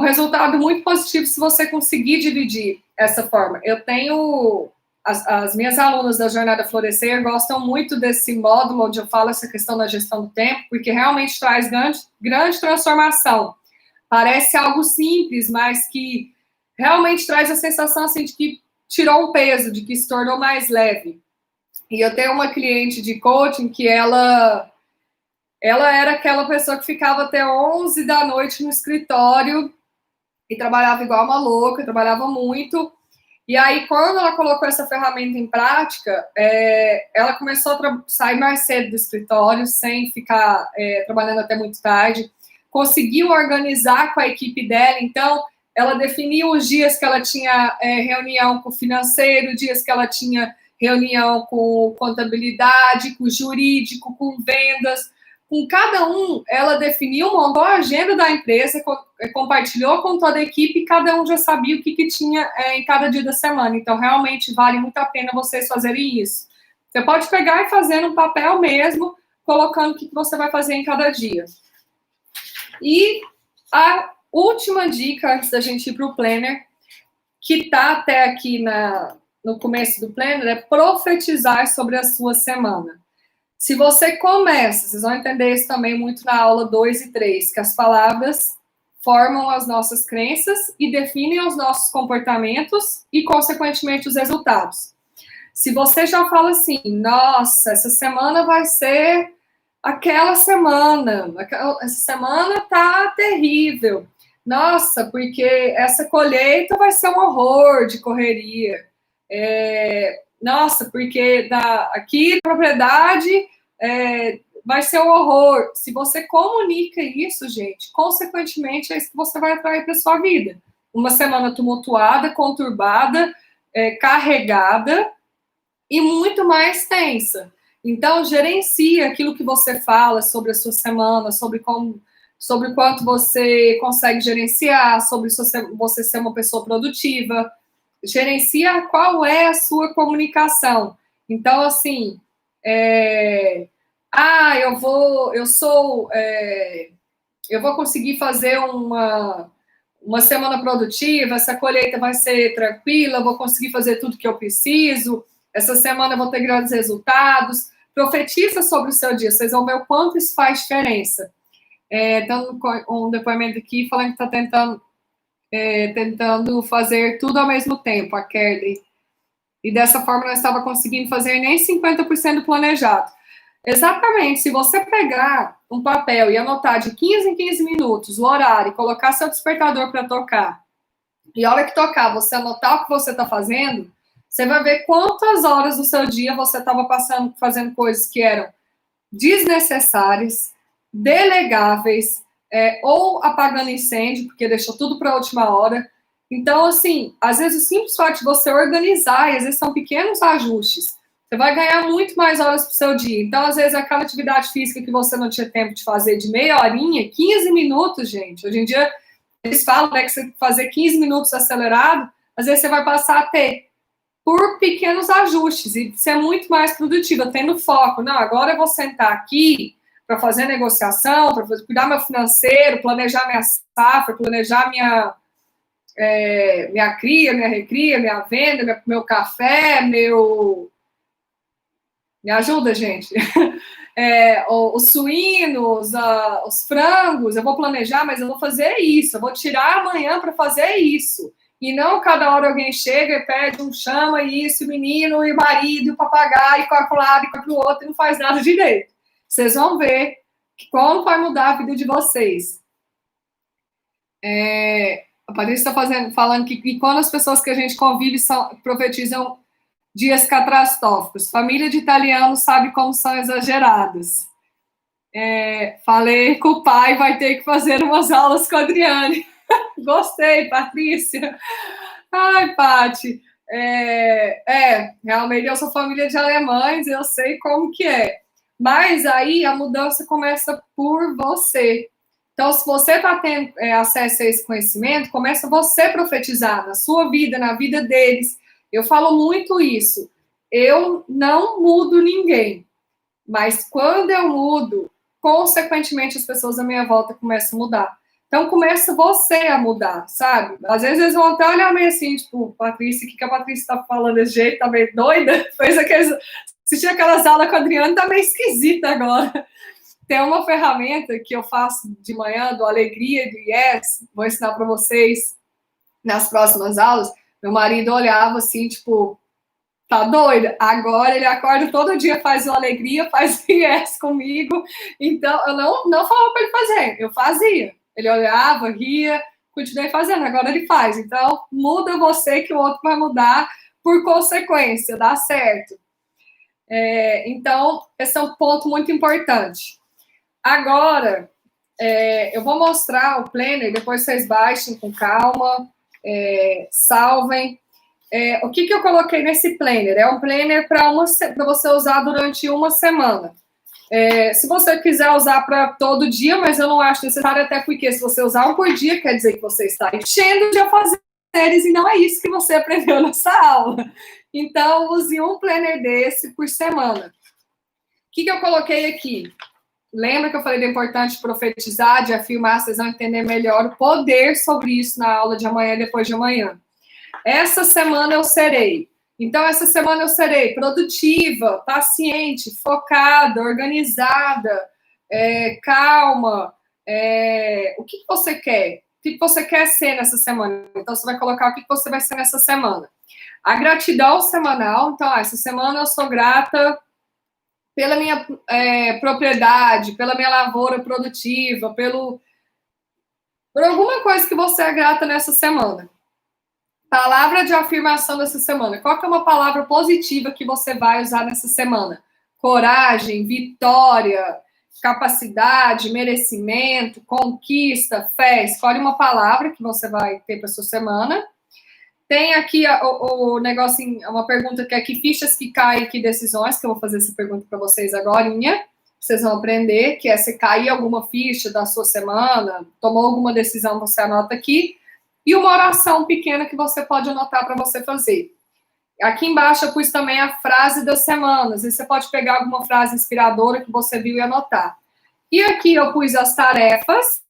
resultado muito positivo se você conseguir dividir essa forma. Eu tenho... As minhas alunas da Jornada Florescer gostam muito desse módulo onde eu falo essa questão da gestão do tempo, porque realmente traz grande transformação. Parece algo simples, mas que realmente traz a sensação assim, de que tirou um peso, de que se tornou mais leve. E eu tenho uma cliente de coaching que ela era aquela pessoa que ficava até 11 da noite no escritório e trabalhava igual uma louca, trabalhava muito. E aí, quando ela colocou essa ferramenta em prática, ela começou a sair mais cedo do escritório, sem ficar trabalhando até muito tarde, conseguiu organizar com a equipe dela, então, ela definiu os dias que ela tinha reunião com o financeiro, dias que ela tinha reunião com contabilidade, com jurídico, com vendas. Com cada um, ela definiu, montou a agenda da empresa, compartilhou com toda a equipe e cada um já sabia o que tinha em cada dia da semana. Então, realmente, vale muito a pena vocês fazerem isso. Você pode pegar e fazer no papel mesmo, colocando o que você vai fazer em cada dia. E a última dica, antes da gente ir para o Planner, que está até aqui no começo do Planner, é profetizar sobre a sua semana. Se você começa, vocês vão entender isso também muito na aula 2 e 3, que as palavras formam as nossas crenças e definem os nossos comportamentos e, consequentemente, os resultados. Se você já fala assim, nossa, essa semana vai ser aquela semana, essa semana tá terrível, nossa, porque essa colheita vai ser um horror de correria, nossa, porque aqui na propriedade vai ser um horror. Se você comunica isso, gente, consequentemente é isso que você vai atrair para sua vida. Uma semana tumultuada, conturbada, carregada e muito mais tensa. Então, gerencia aquilo que você fala sobre a sua semana, sobre o quanto você consegue gerenciar, sobre você ser uma pessoa produtiva. Gerencia qual é a sua comunicação. Então, assim, eu vou conseguir fazer uma semana produtiva, essa colheita vai ser tranquila, vou conseguir fazer tudo que eu preciso, essa semana eu vou ter grandes resultados. Profetiza sobre o seu dia, vocês vão ver o quanto isso faz diferença. Dando um depoimento aqui, falando que está tentando fazer tudo ao mesmo tempo, a Kelly. E dessa forma não estava conseguindo fazer nem 50% do planejado. Exatamente, se você pegar um papel e anotar de 15 em 15 minutos o horário, colocar seu despertador para tocar, e a hora que tocar, você anotar o que você está fazendo, você vai ver quantas horas do seu dia você estava passando fazendo coisas que eram desnecessárias, delegáveis, ou apagando incêndio, porque deixou tudo para a última hora. Então, assim, às vezes o simples fato de você organizar, e às vezes são pequenos ajustes, você vai ganhar muito mais horas para o seu dia. Então, às vezes, aquela atividade física que você não tinha tempo de fazer de meia horinha, 15 minutos, gente. Hoje em dia, eles falam, né, que você fazer 15 minutos acelerado, às vezes você vai passar a ter por pequenos ajustes e ser muito mais produtiva, tendo foco. Não, agora eu vou sentar aqui para fazer negociação, para cuidar meu financeiro, planejar minha safra, planejar minha cria, minha recria, minha venda, meu café, Me ajuda, gente. Os suínos, os frangos, eu vou planejar, mas eu vou fazer isso, eu vou tirar amanhã para fazer isso. E não cada hora alguém chega e pede chama isso, o menino, e o marido, e o papagaio, e corre para um lado e corre para o outro, e não faz nada direito. Vocês vão ver como vai mudar a vida de vocês. A Patrícia está falando que quando as pessoas que a gente convive profetizam dias catastróficos. Família de italianos sabe como são exageradas. Falei com o pai, vai ter que fazer umas aulas com a Adriane. Gostei, Patrícia. Ai, Pati. Realmente eu sou família de alemães, eu sei como que é. Mas aí a mudança começa por você. Então, se você está tendo acesso a esse conhecimento, começa você a profetizar na sua vida, na vida deles. Eu falo muito isso. Eu não mudo ninguém. Mas quando eu mudo, consequentemente as pessoas à minha volta começam a mudar. Então, começa você a mudar, sabe? Às vezes eles vão até olhar meio assim, tipo, Patrícia, o que a Patrícia está falando desse jeito? Tá meio doida? Assistir aquelas aulas com a Adriana, tá meio esquisita agora. Tem uma ferramenta que eu faço de manhã, do Alegria, do Yes, vou ensinar para vocês nas próximas aulas. Meu marido olhava assim, tipo, tá doida? Agora ele acorda todo dia, faz o Alegria, faz o Yes comigo. Então, eu não falava para ele fazer, eu fazia. Ele olhava, ria, continuei fazendo, agora ele faz. Então, muda você que o outro vai mudar por consequência, dá certo. Então, esse é um ponto muito importante. Agora, eu vou mostrar o planner, depois vocês baixem com calma, salvem. O que eu coloquei nesse planner? É um planner para você usar durante uma semana. Se você quiser usar para todo dia, mas eu não acho necessário, até porque se você usar um por dia, quer dizer que você está enchendo de afazeres, e não é isso que você aprendeu nessa aula. Então, use um planner desse por semana. O que eu coloquei aqui? Lembra que eu falei da importância de profetizar, de afirmar, vocês vão entender melhor o poder sobre isso na aula de amanhã e depois de amanhã. Essa semana eu serei. Então, essa semana eu serei produtiva, paciente, focada, organizada, calma. O que você quer? O que você quer ser nessa semana? Então, você vai colocar o que você vai ser nessa semana. A gratidão semanal. Então, essa semana eu sou grata pela minha propriedade, pela minha lavoura produtiva, por alguma coisa que você é grata nessa semana. Palavra de afirmação dessa semana. Qual que é uma palavra positiva que você vai usar nessa semana? Coragem, vitória, capacidade, merecimento, conquista, fé. Escolhe uma palavra que você vai ter para sua semana. Tem aqui o negocinho, uma pergunta que é que fichas que caem, que decisões, que eu vou fazer essa pergunta para vocês agorinha. Vocês vão aprender, que é se cair alguma ficha da sua semana, tomou alguma decisão, você anota aqui. E uma oração pequena que você pode anotar para você fazer. Aqui embaixo eu pus também a frase das semanas. E você pode pegar alguma frase inspiradora que você viu e anotar. E aqui eu pus as tarefas,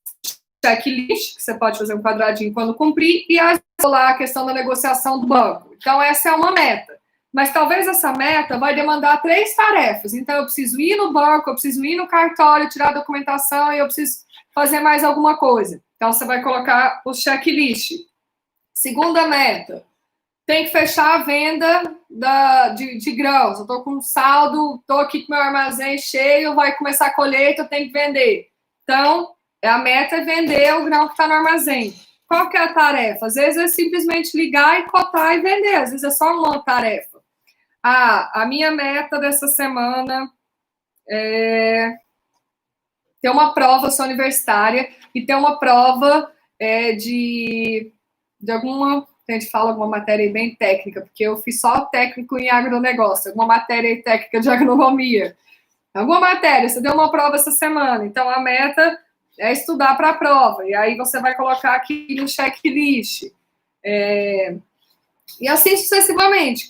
checklist, que você pode fazer um quadradinho quando cumprir, e lá a questão da negociação do banco. Então, essa é uma meta. Mas talvez essa meta vai demandar 3 tarefas. Então, eu preciso ir no banco, eu preciso ir no cartório, tirar a documentação, e eu preciso fazer mais alguma coisa. Então, você vai colocar o checklist. Segunda meta, tem que fechar a venda de grãos. Eu estou com saldo, estou aqui com meu armazém cheio, vai começar a colheita, eu tenho que vender. Então, a meta é vender o grão que está no armazém. Qual que é a tarefa? Às vezes é simplesmente ligar e cotar e vender. Às vezes é só uma tarefa. A minha meta dessa semana é ter uma prova, sou universitária, e ter uma prova de alguma... A gente fala alguma matéria bem técnica, porque eu fiz só técnico em agronegócio, alguma matéria técnica de agronomia. Alguma matéria, você deu uma prova essa semana, então a meta é estudar para a prova, e aí você vai colocar aqui no checklist. E assim sucessivamente,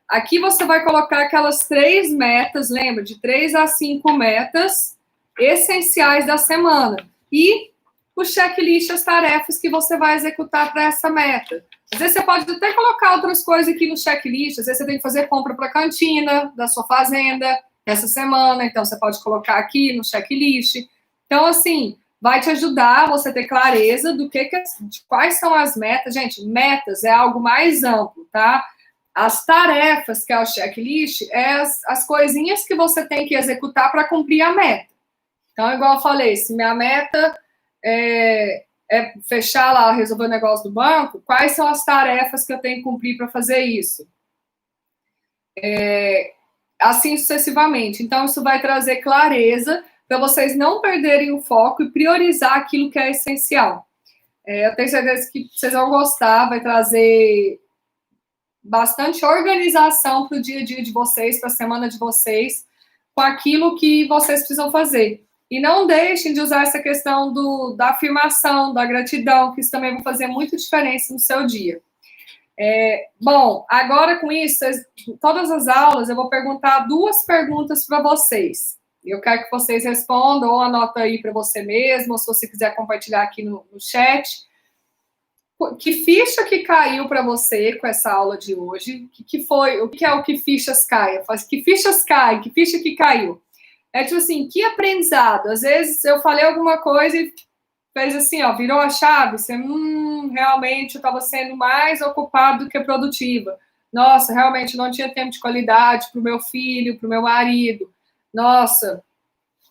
aqui você vai colocar aquelas 3 metas, lembra, de 3 a 5 metas essenciais da semana. E o checklist, as tarefas que você vai executar para essa meta. Às vezes você pode até colocar outras coisas aqui no checklist, às vezes você tem que fazer compra para a cantina da sua fazenda essa semana, então você pode colocar aqui no checklist. Então, assim, vai te ajudar você ter clareza de quais são as metas. Gente, metas é algo mais amplo, tá? As tarefas, que é o checklist, é as coisinhas que você tem que executar para cumprir a meta. Então, igual eu falei, se minha meta é fechar lá, resolver o negócio do banco, quais são as tarefas que eu tenho que cumprir para fazer isso? Assim sucessivamente. Então, isso vai trazer clareza para vocês não perderem o foco e priorizar aquilo que é essencial. Eu tenho certeza que vocês vão gostar, vai trazer bastante organização para o dia a dia de vocês, para a semana de vocês, com aquilo que vocês precisam fazer. E não deixem de usar essa questão da afirmação, da gratidão, que isso também vai fazer muita diferença no seu dia. Bom, agora com isso, todas as aulas eu vou perguntar 2 perguntas para vocês. Eu quero que vocês respondam, ou anota aí para você mesmo, ou se você quiser compartilhar aqui no chat. Que ficha que caiu para você com essa aula de hoje? O que é o que fichas caem? Que fichas caem? Que ficha que caiu? Tipo assim, que aprendizado. Às vezes eu falei alguma coisa e fez assim, ó, virou a chave. Você, realmente eu estava sendo mais ocupado do que produtiva. Nossa, realmente não tinha tempo de qualidade para o meu filho, para o meu marido. Nossa,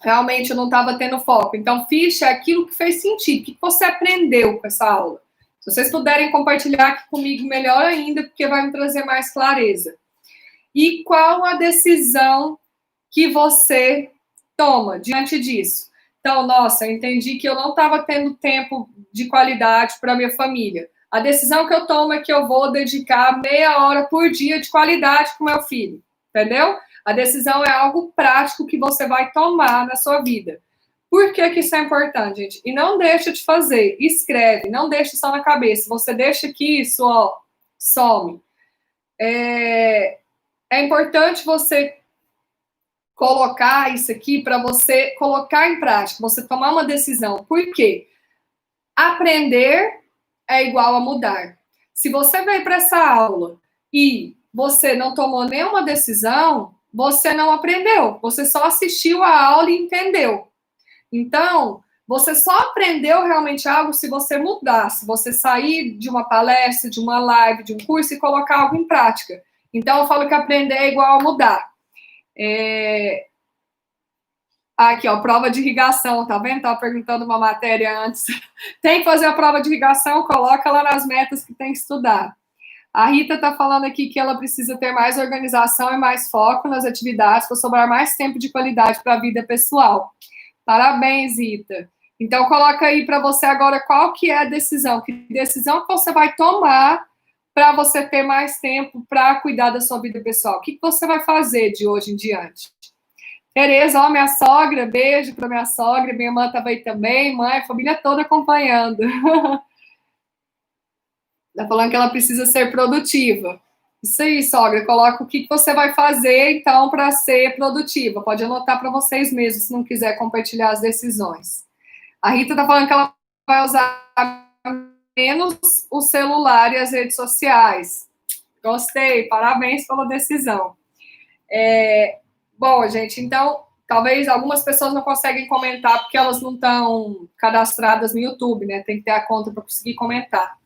realmente eu não estava tendo foco. Então, ficha é aquilo que fez sentido. O que você aprendeu com essa aula? Se vocês puderem compartilhar aqui comigo, melhor ainda, porque vai me trazer mais clareza. E qual a decisão que você toma diante disso? Então, nossa, eu entendi que eu não estava tendo tempo de qualidade para minha família. A decisão que eu tomo é que eu vou dedicar meia hora por dia de qualidade com meu filho, entendeu? A decisão é algo prático que você vai tomar na sua vida. Por que isso é importante, gente? E não deixa de fazer, escreve, não deixa só na cabeça. Você deixa que isso, ó, some. É importante você colocar isso aqui para você colocar em prática, você tomar uma decisão. Por quê? Aprender é igual a mudar. Se você veio para essa aula e você não tomou nenhuma decisão, você não aprendeu. Você só assistiu a aula e entendeu. Então, você só aprendeu realmente algo se você mudar, se você sair de uma palestra, de uma live, de um curso e colocar algo em prática. Então, eu falo que aprender é igual a mudar. Aqui, ó, prova de irrigação, tá vendo? Estava perguntando uma matéria antes. Tem que fazer a prova de irrigação, coloca lá nas metas que tem que estudar. A Rita está falando aqui que ela precisa ter mais organização e mais foco nas atividades para sobrar mais tempo de qualidade para a vida pessoal. Parabéns, Rita. Então, coloca aí para você agora qual que é a decisão. Que decisão que você vai tomar para você ter mais tempo para cuidar da sua vida pessoal? O que você vai fazer de hoje em diante? Tereza, ó, minha sogra, beijo para minha sogra, minha irmã estava aí também, mãe, a família toda acompanhando. Está falando que ela precisa ser produtiva. Isso aí, sogra, coloca o que você vai fazer, então, para ser produtiva. Pode anotar para vocês mesmos, se não quiser compartilhar as decisões. A Rita está falando que ela vai usar menos o celular e as redes sociais. Gostei, parabéns pela decisão. Bom, gente, então, talvez algumas pessoas não conseguem comentar porque elas não estão cadastradas no YouTube, né? Tem que ter a conta para conseguir comentar.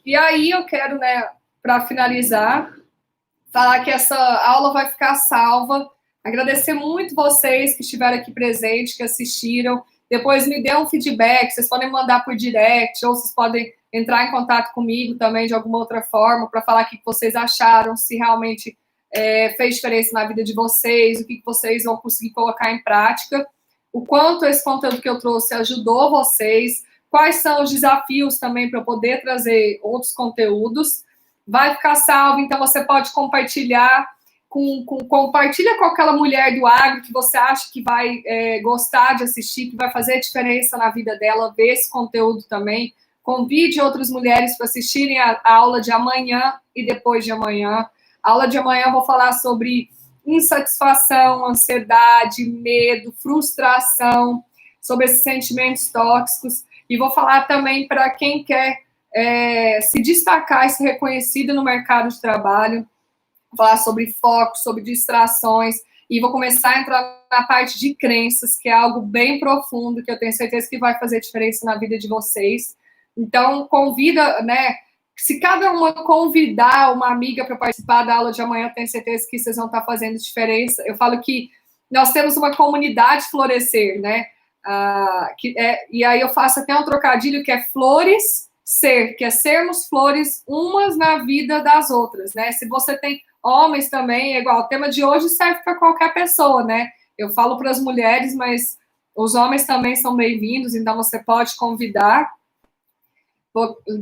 E aí eu quero, né, para finalizar, falar que essa aula vai ficar salva. Agradecer muito vocês que estiveram aqui presentes, que assistiram. Depois me dê um feedback, vocês podem mandar por direct, ou vocês podem entrar em contato comigo também de alguma outra forma, para falar o que vocês acharam, se realmente fez diferença na vida de vocês, o que vocês vão conseguir colocar em prática, o quanto esse conteúdo que eu trouxe ajudou vocês, quais são os desafios também para eu poder trazer outros conteúdos. Vai ficar salvo, então você pode compartilhar compartilha com aquela mulher do agro que você acha que vai gostar de assistir, que vai fazer diferença na vida dela, ver esse conteúdo também. Convide outras mulheres para assistirem a aula de amanhã e depois de amanhã. A aula de amanhã eu vou falar sobre insatisfação, ansiedade, medo, frustração, sobre esses sentimentos tóxicos. E vou falar também para quem quer se destacar e ser reconhecido no mercado de trabalho. Vou falar sobre foco, sobre distrações. E vou começar a entrar na parte de crenças, que é algo bem profundo, que eu tenho certeza que vai fazer diferença na vida de vocês. Então, convida, né? Se cada uma convidar uma amiga para participar da aula de amanhã, eu tenho certeza que vocês vão estar fazendo diferença. Eu falo que nós temos uma comunidade florescer, né? E aí eu faço até um trocadilho que é flores ser, que é sermos flores umas na vida das outras, né? Se você tem homens também, é igual, o tema de hoje serve para qualquer pessoa, né? Eu falo para as mulheres, mas os homens também são bem-vindos, então você pode convidar.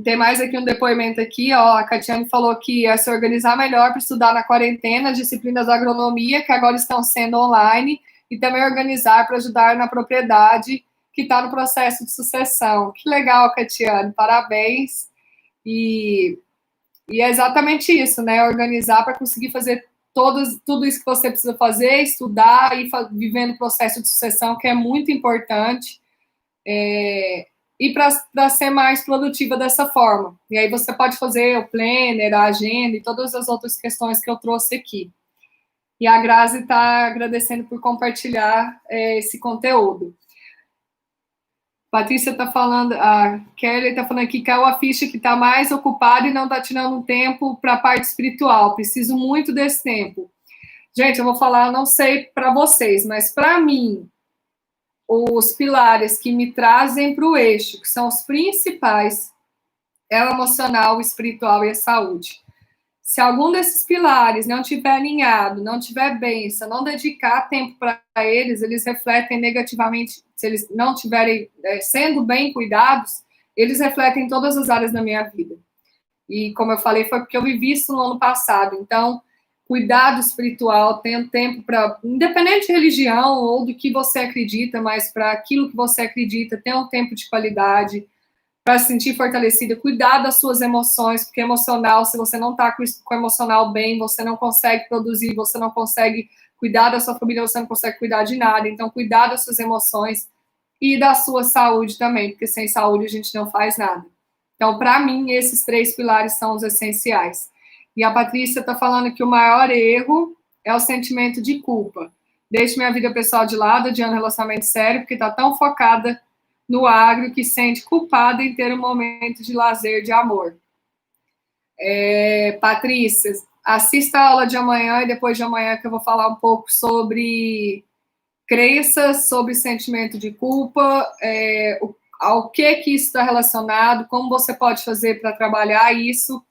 Tem mais aqui um depoimento aqui, ó, a Catiane falou que ia se organizar melhor para estudar na quarentena, disciplinas da agronomia, que agora estão sendo online, e também organizar para ajudar na propriedade, que está no processo de sucessão. Que legal, Catiane, parabéns. E é exatamente isso, né, organizar para conseguir fazer tudo isso que você precisa fazer, estudar e vivendo o processo de sucessão, que é muito importante. E para ser mais produtiva dessa forma. E aí você pode fazer o planner, a agenda e todas as outras questões que eu trouxe aqui. E a Grazi está agradecendo por compartilhar esse conteúdo. Patrícia está falando, a Kelly está falando aqui, caiu a ficha que está mais ocupada e não está tirando tempo para a parte espiritual. Preciso muito desse tempo. Gente, eu vou falar, não sei para vocês, mas para mim, os pilares que me trazem para o eixo, que são os principais, é o emocional, o espiritual e a saúde. Se algum desses pilares não estiver alinhado, não estiver bem, se eu não dedicar tempo para eles, eles refletem negativamente, se eles não estiverem sendo bem cuidados, eles refletem em todas as áreas da minha vida. E, como eu falei, foi porque eu vivi isso no ano passado. Então, cuidado espiritual, tenha tempo para, independente de religião ou do que você acredita, mas para aquilo que você acredita, tenha um tempo de qualidade, para se sentir fortalecida, cuidar das suas emoções, porque emocional, se você não está com o emocional bem, você não consegue produzir, você não consegue cuidar da sua família, você não consegue cuidar de nada. Então, cuidar das suas emoções e da sua saúde também, porque sem saúde a gente não faz nada. Então, para mim, esses 3 pilares são os essenciais. E a Patrícia está falando que o maior erro é o sentimento de culpa. Deixe minha vida pessoal de lado, adiando relacionamento sério, porque está tão focada no agro que sente culpada em ter um momento de lazer, de amor. Patrícia, assista a aula de amanhã e depois de amanhã que eu vou falar um pouco sobre crenças, sobre sentimento de culpa, ao que isso está relacionado, como você pode fazer para trabalhar isso,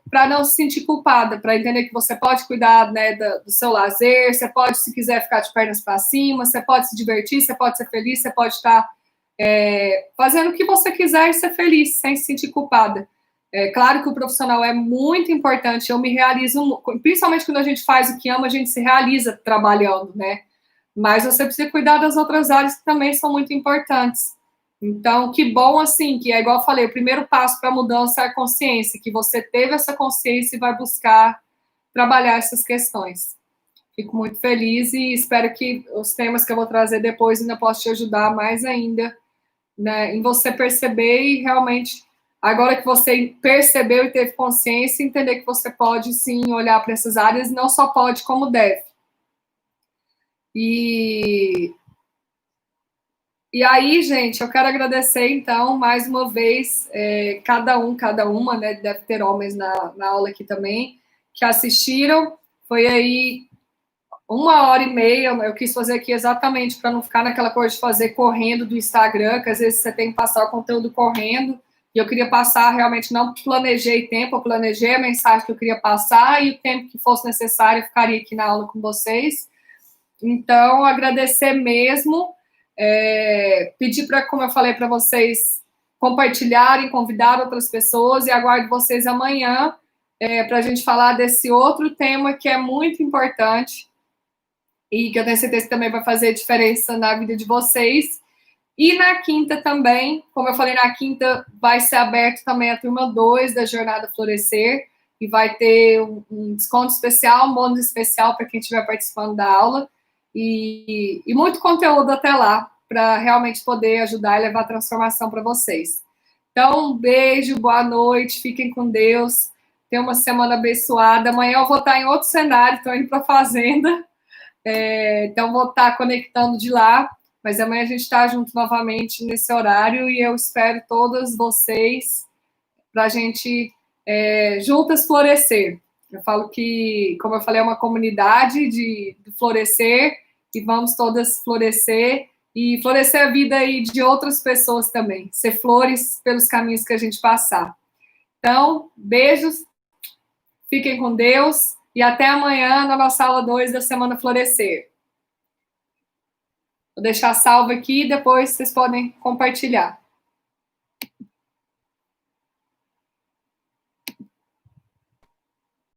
para não se sentir culpada, para entender que você pode cuidar, né, do seu lazer, você pode, se quiser, ficar de pernas para cima, você pode se divertir, você pode ser feliz, você pode estar fazendo o que você quiser e ser feliz, sem se sentir culpada. Claro que o profissional é muito importante, eu me realizo, principalmente quando a gente faz o que ama, a gente se realiza trabalhando, né? Mas você precisa cuidar das outras áreas que também são muito importantes. Então, que bom, assim, que é igual eu falei, o primeiro passo para a mudança é a consciência, que você teve essa consciência e vai buscar trabalhar essas questões. Fico muito feliz e espero que os temas que eu vou trazer depois ainda possam te ajudar mais ainda, né, em você perceber e realmente, agora que você percebeu e teve consciência, entender que você pode, sim, olhar para essas áreas, não só pode, como deve. E aí, gente, eu quero agradecer, então, mais uma vez, cada uma, né? Deve ter homens na aula aqui também, que assistiram. Foi aí 1h30, eu quis fazer aqui exatamente para não ficar naquela coisa de fazer correndo do Instagram, que às vezes você tem que passar o conteúdo correndo, e eu queria passar, realmente não planejei tempo, eu planejei a mensagem que eu queria passar, e o tempo que fosse necessário eu ficaria aqui na aula com vocês. Então, agradecer mesmo, pedir para, como eu falei para vocês, compartilharem, convidar outras pessoas, e aguardo vocês amanhã para a gente falar desse outro tema que é muito importante, e que eu tenho certeza que também vai fazer diferença na vida de vocês. E na quinta também, como eu falei, na quinta vai ser aberto também a turma 2 da Jornada Florescer, e vai ter um desconto especial, um bônus especial para quem estiver participando da aula, e muito conteúdo até lá, para realmente poder ajudar e levar a transformação para vocês. Então, um beijo, boa noite, fiquem com Deus, tenham uma semana abençoada. Amanhã eu vou estar em outro cenário, estou indo para a fazenda, então vou estar conectando de lá, mas amanhã a gente está junto novamente nesse horário, e eu espero todas vocês para a gente juntas florescer. Eu falo que, como eu falei, é uma comunidade de florescer, e vamos todas florescer, e florescer a vida aí de outras pessoas também, ser flores pelos caminhos que a gente passar. Então, beijos, fiquem com Deus, e até amanhã na nossa aula 2 da Semana Florescer. Vou deixar salvo aqui e depois vocês podem compartilhar.